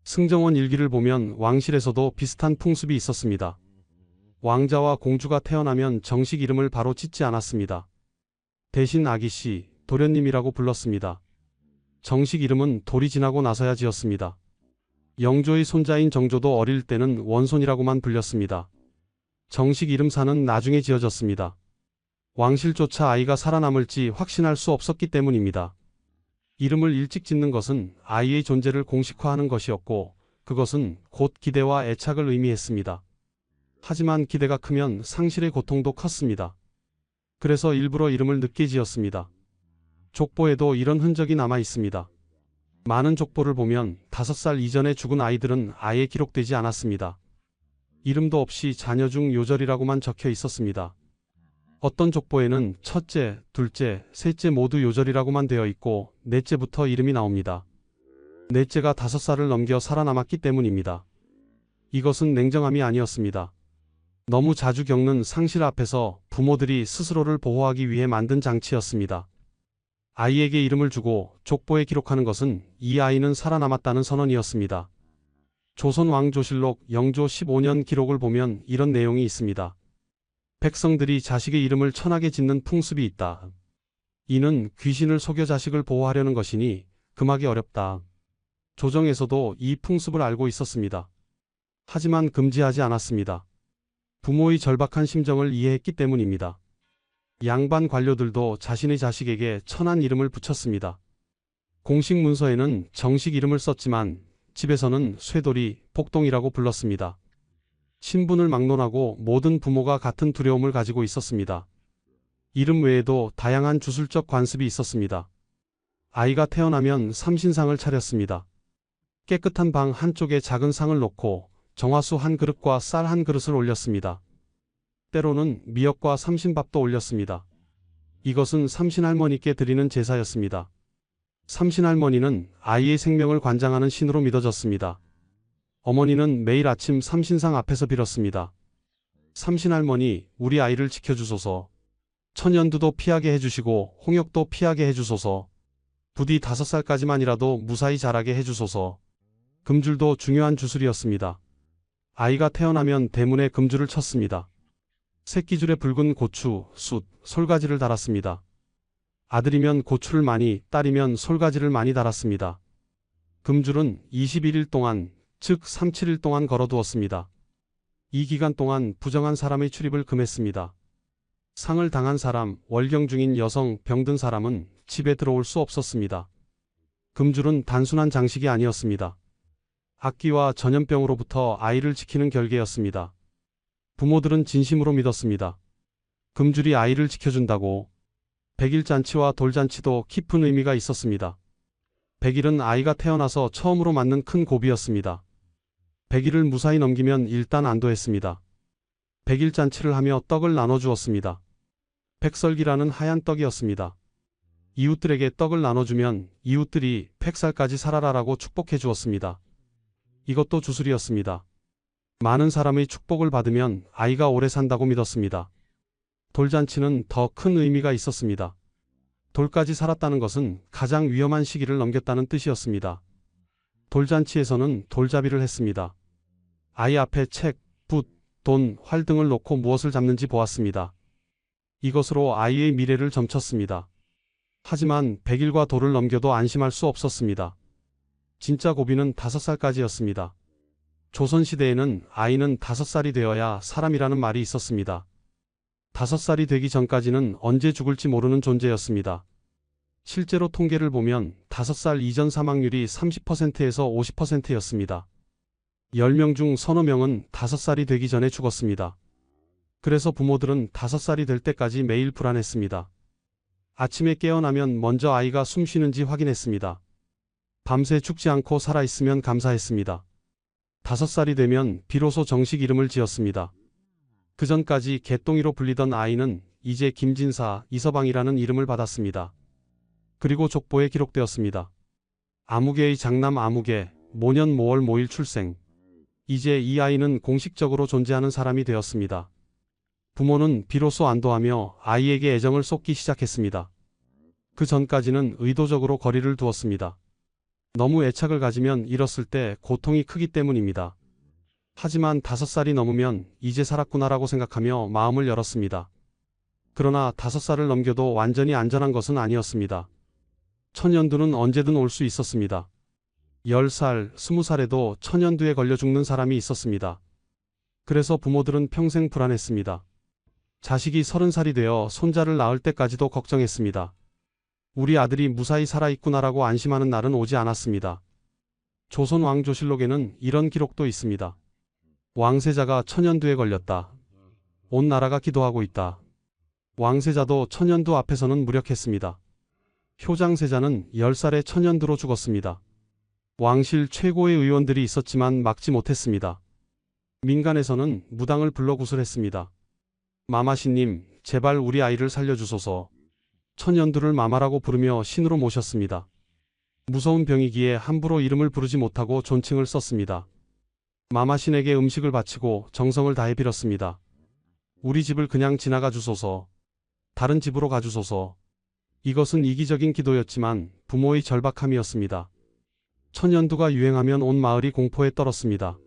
승정원 일기를 보면 왕실에서도 비슷한 풍습이 있었습니다. 왕자와 공주가 태어나면 정식 이름을 바로 짓지 않았습니다. 대신 아기씨, 도련님이라고 불렀습니다. 정식 이름은 돌이 지나고 나서야 지었습니다. 영조의 손자인 정조도 어릴 때는 원손이라고만 불렸습니다. 정식 이름사는 나중에 지어졌습니다. 왕실조차 아이가 살아남을지 확신할 수 없었기 때문입니다. 이름을 일찍 짓는 것은 아이의 존재를 공식화하는 것이었고 그것은 곧 기대와 애착을 의미했습니다. 하지만 기대가 크면 상실의 고통도 컸습니다. 그래서 일부러 이름을 늦게 지었습니다. 족보에도 이런 흔적이 남아 있습니다. 많은 족보를 보면 5살 이전에 죽은 아이들은 아예 기록되지 않았습니다. 이름도 없이 자녀 중 요절이라고만 적혀 있었습니다. 어떤 족보에는 첫째, 둘째, 셋째 모두 요절이라고만 되어 있고 넷째부터 이름이 나옵니다. 넷째가 5살을 넘겨 살아남았기 때문입니다. 이것은 냉정함이 아니었습니다. 너무 자주 겪는 상실 앞에서 부모들이 스스로를 보호하기 위해 만든 장치였습니다. 아이에게 이름을 주고 족보에 기록하는 것은 이 아이는 살아남았다는 선언이었습니다. 조선 왕조실록 영조 15년 기록을 보면 이런 내용이 있습니다. 백성들이 자식의 이름을 천하게 짓는 풍습이 있다. 이는 귀신을 속여 자식을 보호하려는 것이니 금하기 어렵다. 조정에서도 이 풍습을 알고 있었습니다. 하지만 금지하지 않았습니다. 부모의 절박한 심정을 이해했기 때문입니다. 양반 관료들도 자신의 자식에게 천한 이름을 붙였습니다. 공식 문서에는 정식 이름을 썼지만 집에서는 쇠돌이, 복동이라고 불렀습니다. 신분을 막론하고 모든 부모가 같은 두려움을 가지고 있었습니다. 이름 외에도 다양한 주술적 관습이 있었습니다. 아이가 태어나면 삼신상을 차렸습니다. 깨끗한 방 한쪽에 작은 상을 놓고 정화수 한 그릇과 쌀 한 그릇을 올렸습니다. 때로는 미역과 삼신밥도 올렸습니다. 이것은 삼신할머니께 드리는 제사였습니다. 삼신할머니는 아이의 생명을 관장하는 신으로 믿어졌습니다. 어머니는 매일 아침 삼신상 앞에서 빌었습니다. 삼신할머니, 우리 아이를 지켜주소서. 천연두도 피하게 해주시고 홍역도 피하게 해주소서. 부디 5살까지만이라도 무사히 자라게 해주소서. 금줄도 중요한 주술이었습니다. 아이가 태어나면 대문에 금줄을 쳤습니다. 새끼줄에 붉은 고추, 숯, 솔가지를 달았습니다. 아들이면 고추를 많이, 딸이면 솔가지를 많이 달았습니다. 금줄은 21일 동안, 즉 37일 동안 걸어두었습니다. 이 기간 동안 부정한 사람의 출입을 금했습니다. 상을 당한 사람, 월경 중인 여성, 병든 사람은 집에 들어올 수 없었습니다. 금줄은 단순한 장식이 아니었습니다. 악귀와 전염병으로부터 아이를 지키는 결계였습니다. 부모들은 진심으로 믿었습니다. 금줄이 아이를 지켜준다고. 백일잔치와 돌잔치도 깊은 의미가 있었습니다. 백일은 아이가 태어나서 처음으로 맞는 큰 고비였습니다. 백일을 무사히 넘기면 일단 안도했습니다. 백일잔치를 하며 떡을 나눠주었습니다. 백설기라는 하얀 떡이었습니다. 이웃들에게 떡을 나눠주면 이웃들이 100살까지 살아라라고 축복해 주었습니다. 이것도 주술이었습니다. 많은 사람의 축복을 받으면 아이가 오래 산다고 믿었습니다. 돌잔치는 더 큰 의미가 있었습니다. 돌까지 살았다는 것은 가장 위험한 시기를 넘겼다는 뜻이었습니다. 돌잔치에서는 돌잡이를 했습니다. 아이 앞에 책, 붓, 돈, 활 등을 놓고 무엇을 잡는지 보았습니다. 이것으로 아이의 미래를 점쳤습니다. 하지만 100일과 돌을 넘겨도 안심할 수 없었습니다. 진짜 고비는 5살까지였습니다. 조선시대에는 아이는 5살이 되어야 사람이라는 말이 있었습니다. 5살이 되기 전까지는 언제 죽을지 모르는 존재였습니다. 실제로 통계를 보면 5살 이전 사망률이 30%에서 50%였습니다. 10명 중 서너 명은 5살이 되기 전에 죽었습니다. 그래서 부모들은 5살이 될 때까지 매일 불안했습니다. 아침에 깨어나면 먼저 아이가 숨 쉬는지 확인했습니다. 밤새 죽지 않고 살아있으면 감사했습니다. 5살이 되면 비로소 정식 이름을 지었습니다. 그 전까지 개똥이로 불리던 아이는 이제 김진사, 이서방이라는 이름을 받았습니다. 그리고 족보에 기록되었습니다. 아무개의 장남 아무개, 모년 모월 모일 출생. 이제 이 아이는 공식적으로 존재하는 사람이 되었습니다. 부모는 비로소 안도하며 아이에게 애정을 쏟기 시작했습니다. 그 전까지는 의도적으로 거리를 두었습니다. 너무 애착을 가지면 잃었을 때 고통이 크기 때문입니다. 하지만 5살이 넘으면 이제 살았구나라고 생각하며 마음을 열었습니다. 그러나 5살을 넘겨도 완전히 안전한 것은 아니었습니다. 천연두는 언제든 올 수 있었습니다. 10살, 20살에도 천연두에 걸려 죽는 사람이 있었습니다. 그래서 부모들은 평생 불안했습니다. 자식이 30살이 되어 손자를 낳을 때까지도 걱정했습니다. 우리 아들이 무사히 살아있구나라고 안심하는 날은 오지 않았습니다. 조선 왕조실록에는 이런 기록도 있습니다. 왕세자가 천연두에 걸렸다. 온 나라가 기도하고 있다. 왕세자도 천연두 앞에서는 무력했습니다. 효장세자는 10살에 천연두로 죽었습니다. 왕실 최고의 의원들이 있었지만 막지 못했습니다. 민간에서는 무당을 불러 구슬했습니다. 마마씨님, 제발 우리 아이를 살려주소서. 천연두를 마마라고 부르며 신으로 모셨습니다. 무서운 병이기에 함부로 이름을 부르지 못하고 존칭을 썼습니다. 마마신에게 음식을 바치고 정성을 다해 빌었습니다. 우리 집을 그냥 지나가 주소서. 다른 집으로 가주소서. 이것은 이기적인 기도였지만 부모의 절박함이었습니다. 천연두가 유행하면 온 마을이 공포에 떨었습니다.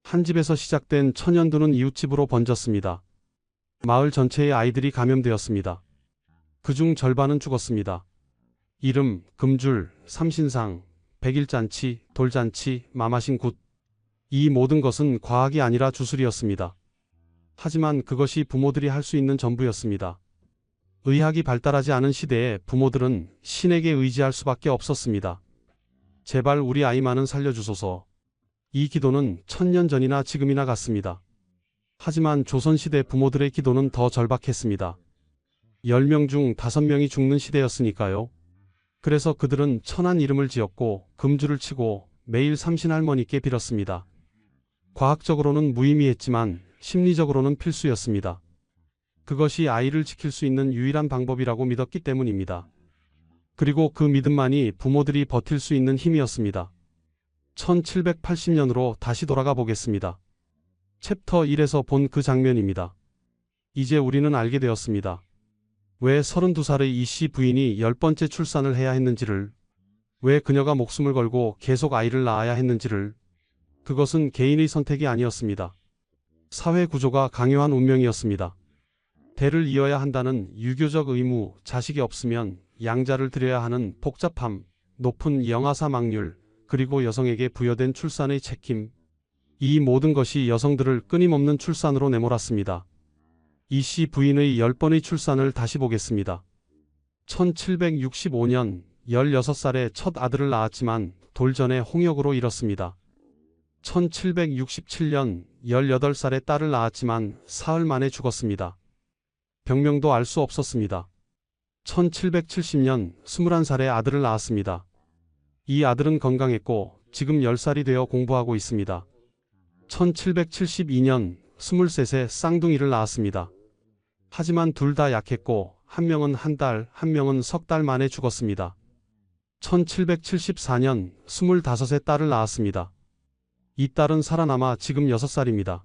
한 집에서 시작된 천연두는 이웃집으로 번졌습니다. 마을 전체의 아이들이 감염되었습니다. 그중 절반은 죽었습니다. 이름, 금줄, 삼신상, 백일잔치, 돌잔치, 마마신 굿. 이 모든 것은 과학이 아니라 주술이었습니다. 하지만 그것이 부모들이 할 수 있는 전부였습니다. 의학이 발달하지 않은 시대에 부모들은 신에게 의지할 수밖에 없었습니다. 제발 우리 아이만은 살려주소서. 이 기도는 1000년 전이나 지금이나 같습니다. 하지만 조선시대 부모들의 기도는 더 절박했습니다. 10명 중 5명이 죽는 시대였으니까요. 그래서 그들은 천한 이름을 지었고 금줄을 치고 매일 삼신할머니께 빌었습니다. 과학적으로는 무의미했지만 심리적으로는 필수였습니다. 그것이 아이를 지킬 수 있는 유일한 방법이라고 믿었기 때문입니다. 그리고 그 믿음만이 부모들이 버틸 수 있는 힘이었습니다. 1780년으로 다시 돌아가 보겠습니다. 챕터 1에서 본 그 장면입니다. 이제 우리는 알게 되었습니다. 왜 32살의 이씨 부인이 10번째 출산을 해야 했는지를, 왜 그녀가 목숨을 걸고 계속 아이를 낳아야 했는지를, 그것은 개인의 선택이 아니었습니다. 사회 구조가 강요한 운명이었습니다. 대를 이어야 한다는 유교적 의무, 자식이 없으면 양자를 드려야 하는 복잡함, 높은 영아사망률, 그리고 여성에게 부여된 출산의 책임. 이 모든 것이 여성들을 끊임없는 출산으로 내몰았습니다. 이씨 부인의 10번의 출산을 다시 보겠습니다. 1765년 16살에 첫 아들을 낳았지만 돌전에 홍역으로 잃었습니다. 1767년 18살에 딸을 낳았지만 사흘 만에 죽었습니다. 병명도 알 수 없었습니다. 1770년 21살에 아들을 낳았습니다. 이 아들은 건강했고 지금 10살이 되어 공부하고 있습니다. 1772년 23세 쌍둥이를 낳았습니다. 하지만 둘 다 약했고 한 명은 한 달, 한 명은 석 달 만에 죽었습니다. 1774년 25세 딸을 낳았습니다. 이 딸은 살아남아 지금 6살입니다.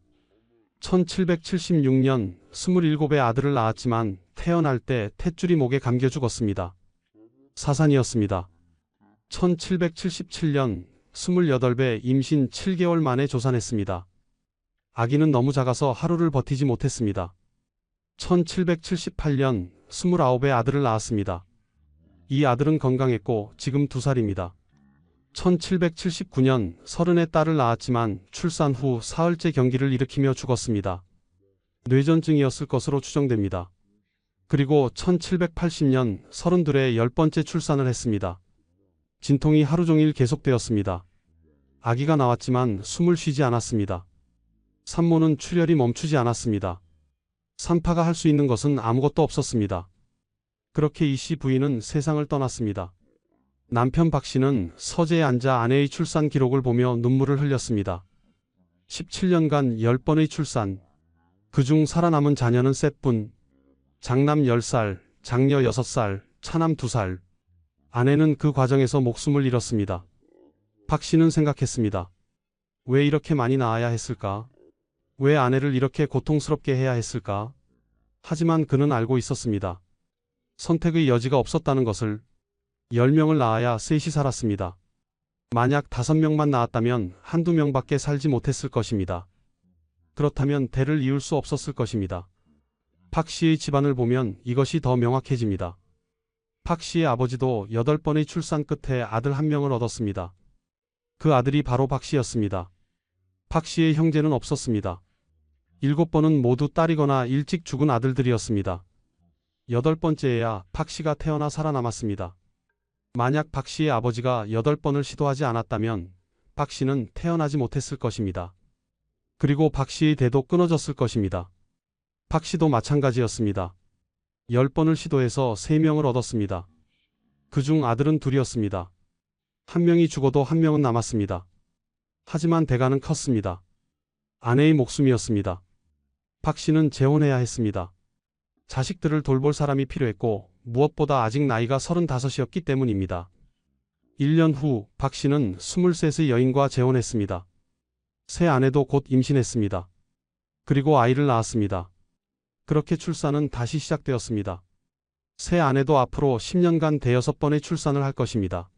1776년 27의 아들을 낳았지만 태어날 때 탯줄이 목에 감겨 죽었습니다. 사산이었습니다. 1777년 28배 임신 7개월 만에 조산했습니다. 아기는 너무 작아서 하루를 버티지 못했습니다. 1778년 29의 아들을 낳았습니다. 이 아들은 건강했고 지금 2살입니다. 1779년 30의 딸을 낳았지만 출산 후 사흘째 경기를 일으키며 죽었습니다. 뇌전증이었을 것으로 추정됩니다. 그리고 1780년 32의 10번째 출산을 했습니다. 진통이 하루 종일 계속되었습니다. 아기가 나왔지만 숨을 쉬지 않았습니다. 산모는 출혈이 멈추지 않았습니다. 산파가 할 수 있는 것은 아무것도 없었습니다. 그렇게 이씨 부인은 세상을 떠났습니다. 남편 박 씨는 서재에 앉아 아내의 출산 기록을 보며 눈물을 흘렸습니다. 17년간 10번의 출산, 그중 살아남은 자녀는 셋뿐, 장남 10살, 장녀 6살, 차남 2살. 아내는 그 과정에서 목숨을 잃었습니다. 박 씨는 생각했습니다. 왜 이렇게 많이 낳아야 했을까? 왜 아내를 이렇게 고통스럽게 해야 했을까? 하지만 그는 알고 있었습니다. 선택의 여지가 없었다는 것을. 10명을 낳아야 셋이 살았습니다. 만약 5명만 낳았다면 한두 명밖에 살지 못했을 것입니다. 그렇다면 대를 이을 수 없었을 것입니다. 박 씨의 집안을 보면 이것이 더 명확해집니다. 박 씨의 아버지도 8번의 출산 끝에 아들 1명을 얻었습니다. 그 아들이 바로 박 씨였습니다. 박 씨의 형제는 없었습니다. 7번은 모두 딸이거나 일찍 죽은 아들들이었습니다. 8번째에야 박 씨가 태어나 살아남았습니다. 만약 박 씨의 아버지가 8번을 시도하지 않았다면 박 씨는 태어나지 못했을 것입니다. 그리고 박 씨의 대도 끊어졌을 것입니다. 박 씨도 마찬가지였습니다. 10번을 시도해서 3명을 얻었습니다. 그중 아들은 둘이었습니다. 한 명이 죽어도 한 명은 남았습니다. 하지만 대가는 컸습니다. 아내의 목숨이었습니다. 박 씨는 재혼해야 했습니다. 자식들을 돌볼 사람이 필요했고 무엇보다 아직 나이가 35이었기 때문입니다. 1년 후 박 씨는 23의 여인과 재혼했습니다. 새 아내도 곧 임신했습니다. 그리고 아이를 낳았습니다. 그렇게 출산은 다시 시작되었습니다. 새 아내도 앞으로 10년간 6번의 출산을 할 것입니다.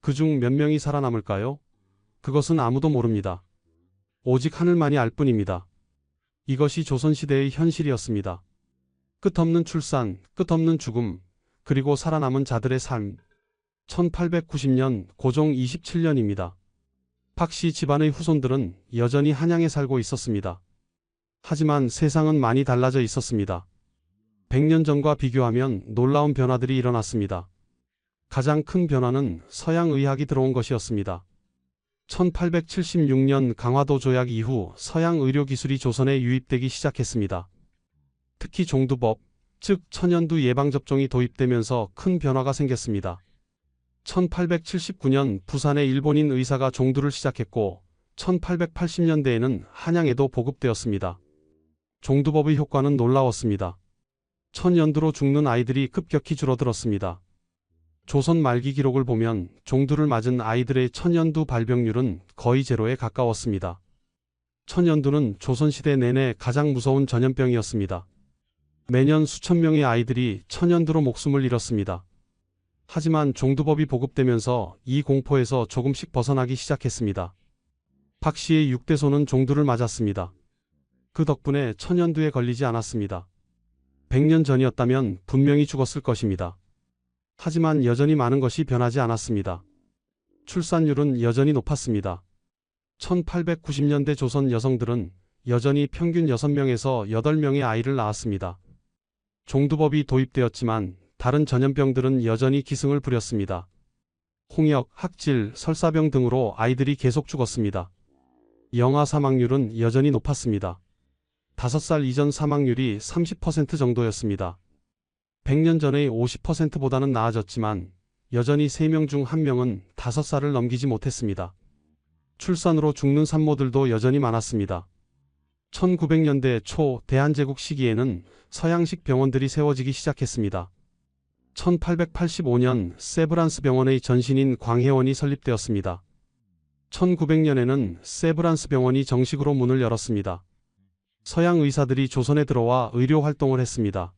그중 몇 명이 살아남을까요? 그것은 아무도 모릅니다. 오직 하늘만이 알 뿐입니다. 이것이 조선시대의 현실이었습니다. 끝없는 출산, 끝없는 죽음, 그리고 살아남은 자들의 삶. 1890년 고종 27년입니다. 박 씨 집안의 후손들은 여전히 한양에 살고 있었습니다. 하지만 세상은 많이 달라져 있었습니다. 100년 전과 비교하면 놀라운 변화들이 일어났습니다. 가장 큰 변화는 서양 의학이 들어온 것이었습니다. 1876년 강화도 조약 이후 서양 의료기술이 조선에 유입되기 시작했습니다. 특히 종두법, 즉 천연두 예방접종이 도입되면서 큰 변화가 생겼습니다. 1879년 부산의 일본인 의사가 종두를 시작했고 1880년대에는 한양에도 보급되었습니다. 종두법의 효과는 놀라웠습니다. 천연두로 죽는 아이들이 급격히 줄어들었습니다. 조선 말기 기록을 보면 종두를 맞은 아이들의 천연두 발병률은 거의 제로에 가까웠습니다. 천연두는 조선시대 내내 가장 무서운 전염병이었습니다. 매년 수천 명의 아이들이 천연두로 목숨을 잃었습니다. 하지만 종두법이 보급되면서 이 공포에서 조금씩 벗어나기 시작했습니다. 박 씨의 6대손은 종두를 맞았습니다. 그 덕분에 천연두에 걸리지 않았습니다. 100년 전이었다면 분명히 죽었을 것입니다. 하지만 여전히 많은 것이 변하지 않았습니다. 출산율은 여전히 높았습니다. 1890년대 조선 여성들은 여전히 평균 6명에서 8명의 아이를 낳았습니다. 종두법이 도입되었지만 다른 전염병들은 여전히 기승을 부렸습니다. 홍역, 학질, 설사병 등으로 아이들이 계속 죽었습니다. 영아 사망률은 여전히 높았습니다. 5살 이전 사망률이 30% 정도였습니다. 100년 전의 50%보다는 나아졌지만 여전히 3명 중 1명은 5살을 넘기지 못했습니다. 출산으로 죽는 산모들도 여전히 많았습니다. 1900년대 초 대한제국 시기에는 서양식 병원들이 세워지기 시작했습니다. 1885년 세브란스 병원의 전신인 광해원이 설립되었습니다. 1900년에는 세브란스 병원이 정식으로 문을 열었습니다. 서양 의사들이 조선에 들어와 의료 활동을 했습니다.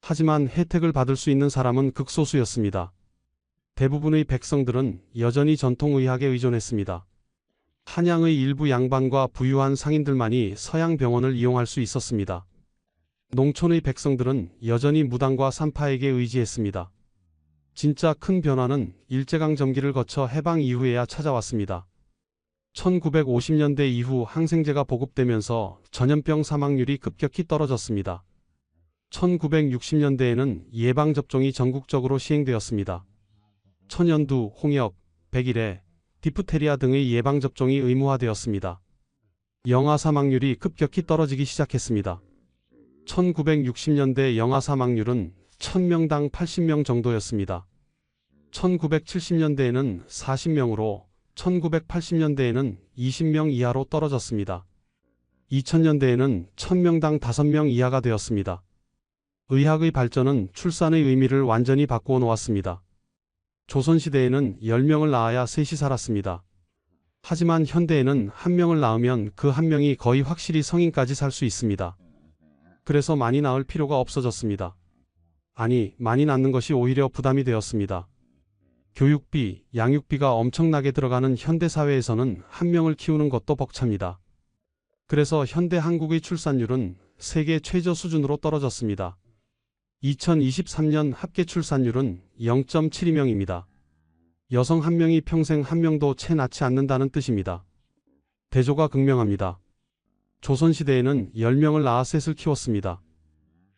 하지만 혜택을 받을 수 있는 사람은 극소수였습니다. 대부분의 백성들은 여전히 전통의학에 의존했습니다. 한양의 일부 양반과 부유한 상인들만이 서양 병원을 이용할 수 있었습니다. 농촌의 백성들은 여전히 무당과 산파에게 의지했습니다. 진짜 큰 변화는 일제강점기를 거쳐 해방 이후에야 찾아왔습니다. 1950년대 이후 항생제가 보급되면서 전염병 사망률이 급격히 떨어졌습니다. 1960년대에는 예방접종이 전국적으로 시행되었습니다. 천연두, 홍역, 백일해, 디프테리아 등의 예방접종이 의무화되었습니다. 영아 사망률이 급격히 떨어지기 시작했습니다. 1960년대 영아 사망률은 1000명당 80명 정도였습니다. 1970년대에는 40명으로 1980년대에는 20명 이하로 떨어졌습니다. 2000년대에는 1000명당 5명 이하가 되었습니다. 의학의 발전은 출산의 의미를 완전히 바꾸어 놓았습니다. 조선시대에는 10명을 낳아야 셋이 살았습니다. 하지만 현대에는 1명을 낳으면 그 1명이 거의 확실히 성인까지 살 수 있습니다. 그래서 많이 낳을 필요가 없어졌습니다. 아니, 많이 낳는 것이 오히려 부담이 되었습니다. 교육비, 양육비가 엄청나게 들어가는 현대사회에서는 1명을 키우는 것도 벅찹니다. 그래서 현대 한국의 출산율은 세계 최저 수준으로 떨어졌습니다. 2023년 합계 출산율은 0.72명입니다. 여성 1명이 평생 1명도 채 낳지 않는다는 뜻입니다. 대조가 극명합니다. 조선시대에는 10명을 낳아 셋을 키웠습니다.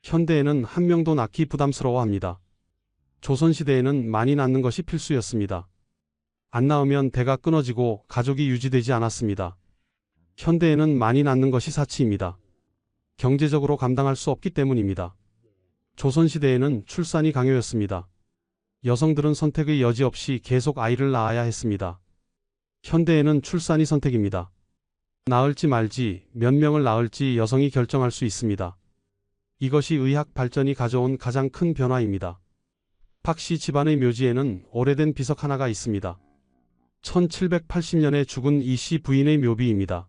현대에는 1명도 낳기 부담스러워합니다. 조선시대에는 많이 낳는 것이 필수였습니다. 안 낳으면 대가 끊어지고 가족이 유지되지 않았습니다. 현대에는 많이 낳는 것이 사치입니다. 경제적으로 감당할 수 없기 때문입니다. 조선시대에는 출산이 강요였습니다. 여성들은 선택의 여지 없이 계속 아이를 낳아야 했습니다. 현대에는 출산이 선택입니다. 낳을지 말지, 몇 명을 낳을지 여성이 결정할 수 있습니다. 이것이 의학 발전이 가져온 가장 큰 변화입니다. 박 씨 집안의 묘지에는 오래된 비석 하나가 있습니다. 1780년에 죽은 이 씨 부인의 묘비입니다.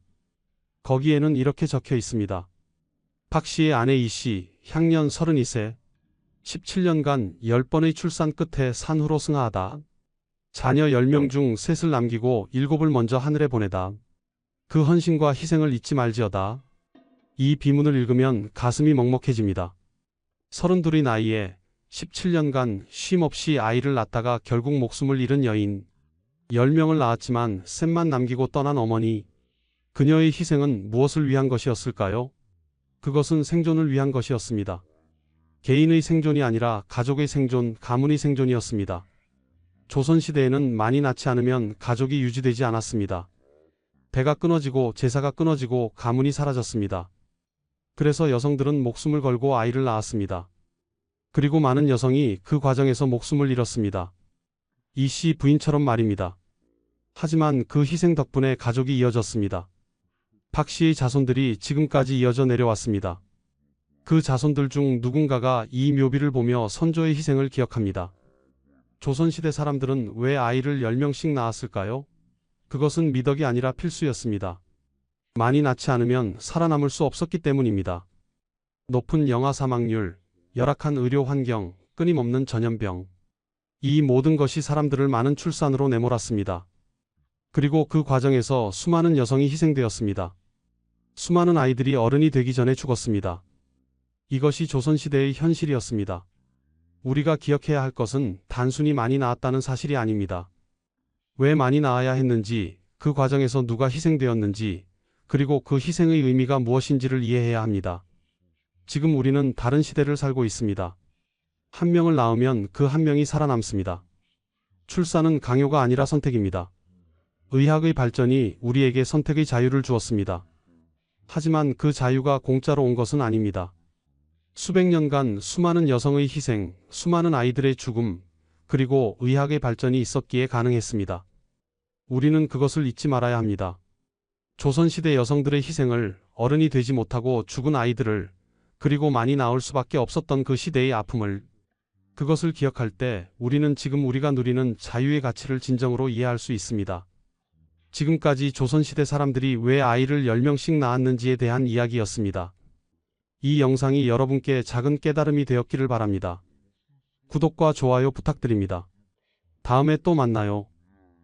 거기에는 이렇게 적혀 있습니다. 박 씨의 아내 이 씨, 향년 32세, 17년간 10번의 출산 끝에 산후로 승하하다. 자녀 10명 중 셋을 남기고 7을 먼저 하늘에 보내다. 그 헌신과 희생을 잊지 말지어다. 이 비문을 읽으면 가슴이 먹먹해집니다. 32의 나이에 17년간 쉼없이 아이를 낳다가 결국 목숨을 잃은 여인, 10명을 낳았지만 셋만 남기고 떠난 어머니, 그녀의 희생은 무엇을 위한 것이었을까요? 그것은 생존을 위한 것이었습니다. 개인의 생존이 아니라 가족의 생존, 가문의 생존이었습니다. 조선시대에는 많이 낳지 않으면 가족이 유지되지 않았습니다. 배가 끊어지고 제사가 끊어지고 가문이 사라졌습니다. 그래서 여성들은 목숨을 걸고 아이를 낳았습니다. 그리고 많은 여성이 그 과정에서 목숨을 잃었습니다. 이 씨 부인처럼 말입니다. 하지만 그 희생 덕분에 가족이 이어졌습니다. 박 씨의 자손들이 지금까지 이어져 내려왔습니다. 그 자손들 중 누군가가 이 묘비를 보며 선조의 희생을 기억합니다. 조선시대 사람들은 왜 아이를 10명씩 낳았을까요? 그것은 미덕이 아니라 필수였습니다. 많이 낳지 않으면 살아남을 수 없었기 때문입니다. 높은 영아 사망률, 열악한 의료 환경, 끊임없는 전염병. 이 모든 것이 사람들을 많은 출산으로 내몰았습니다. 그리고 그 과정에서 수많은 여성이 희생되었습니다. 수많은 아이들이 어른이 되기 전에 죽었습니다. 이것이 조선시대의 현실이었습니다. 우리가 기억해야 할 것은 단순히 많이 낳았다는 사실이 아닙니다. 왜 많이 낳아야 했는지, 그 과정에서 누가 희생되었는지, 그리고 그 희생의 의미가 무엇인지를 이해해야 합니다. 지금 우리는 다른 시대를 살고 있습니다. 한 명을 낳으면 그 한 명이 살아남습니다. 출산은 강요가 아니라 선택입니다. 의학의 발전이 우리에게 선택의 자유를 주었습니다. 하지만 그 자유가 공짜로 온 것은 아닙니다. 수백 년간 수많은 여성의 희생, 수많은 아이들의 죽음, 그리고 의학의 발전이 있었기에 가능했습니다. 우리는 그것을 잊지 말아야 합니다. 조선시대 여성들의 희생을, 어른이 되지 못하고 죽은 아이들을, 그리고 많이 낳을 수밖에 없었던 그 시대의 아픔을, 그것을 기억할 때 우리는 지금 우리가 누리는 자유의 가치를 진정으로 이해할 수 있습니다. 지금까지 조선시대 사람들이 왜 아이를 10명씩 낳았는지에 대한 이야기였습니다. 이 영상이 여러분께 작은 깨달음이 되었기를 바랍니다. 구독과 좋아요 부탁드립니다. 다음에 또 만나요.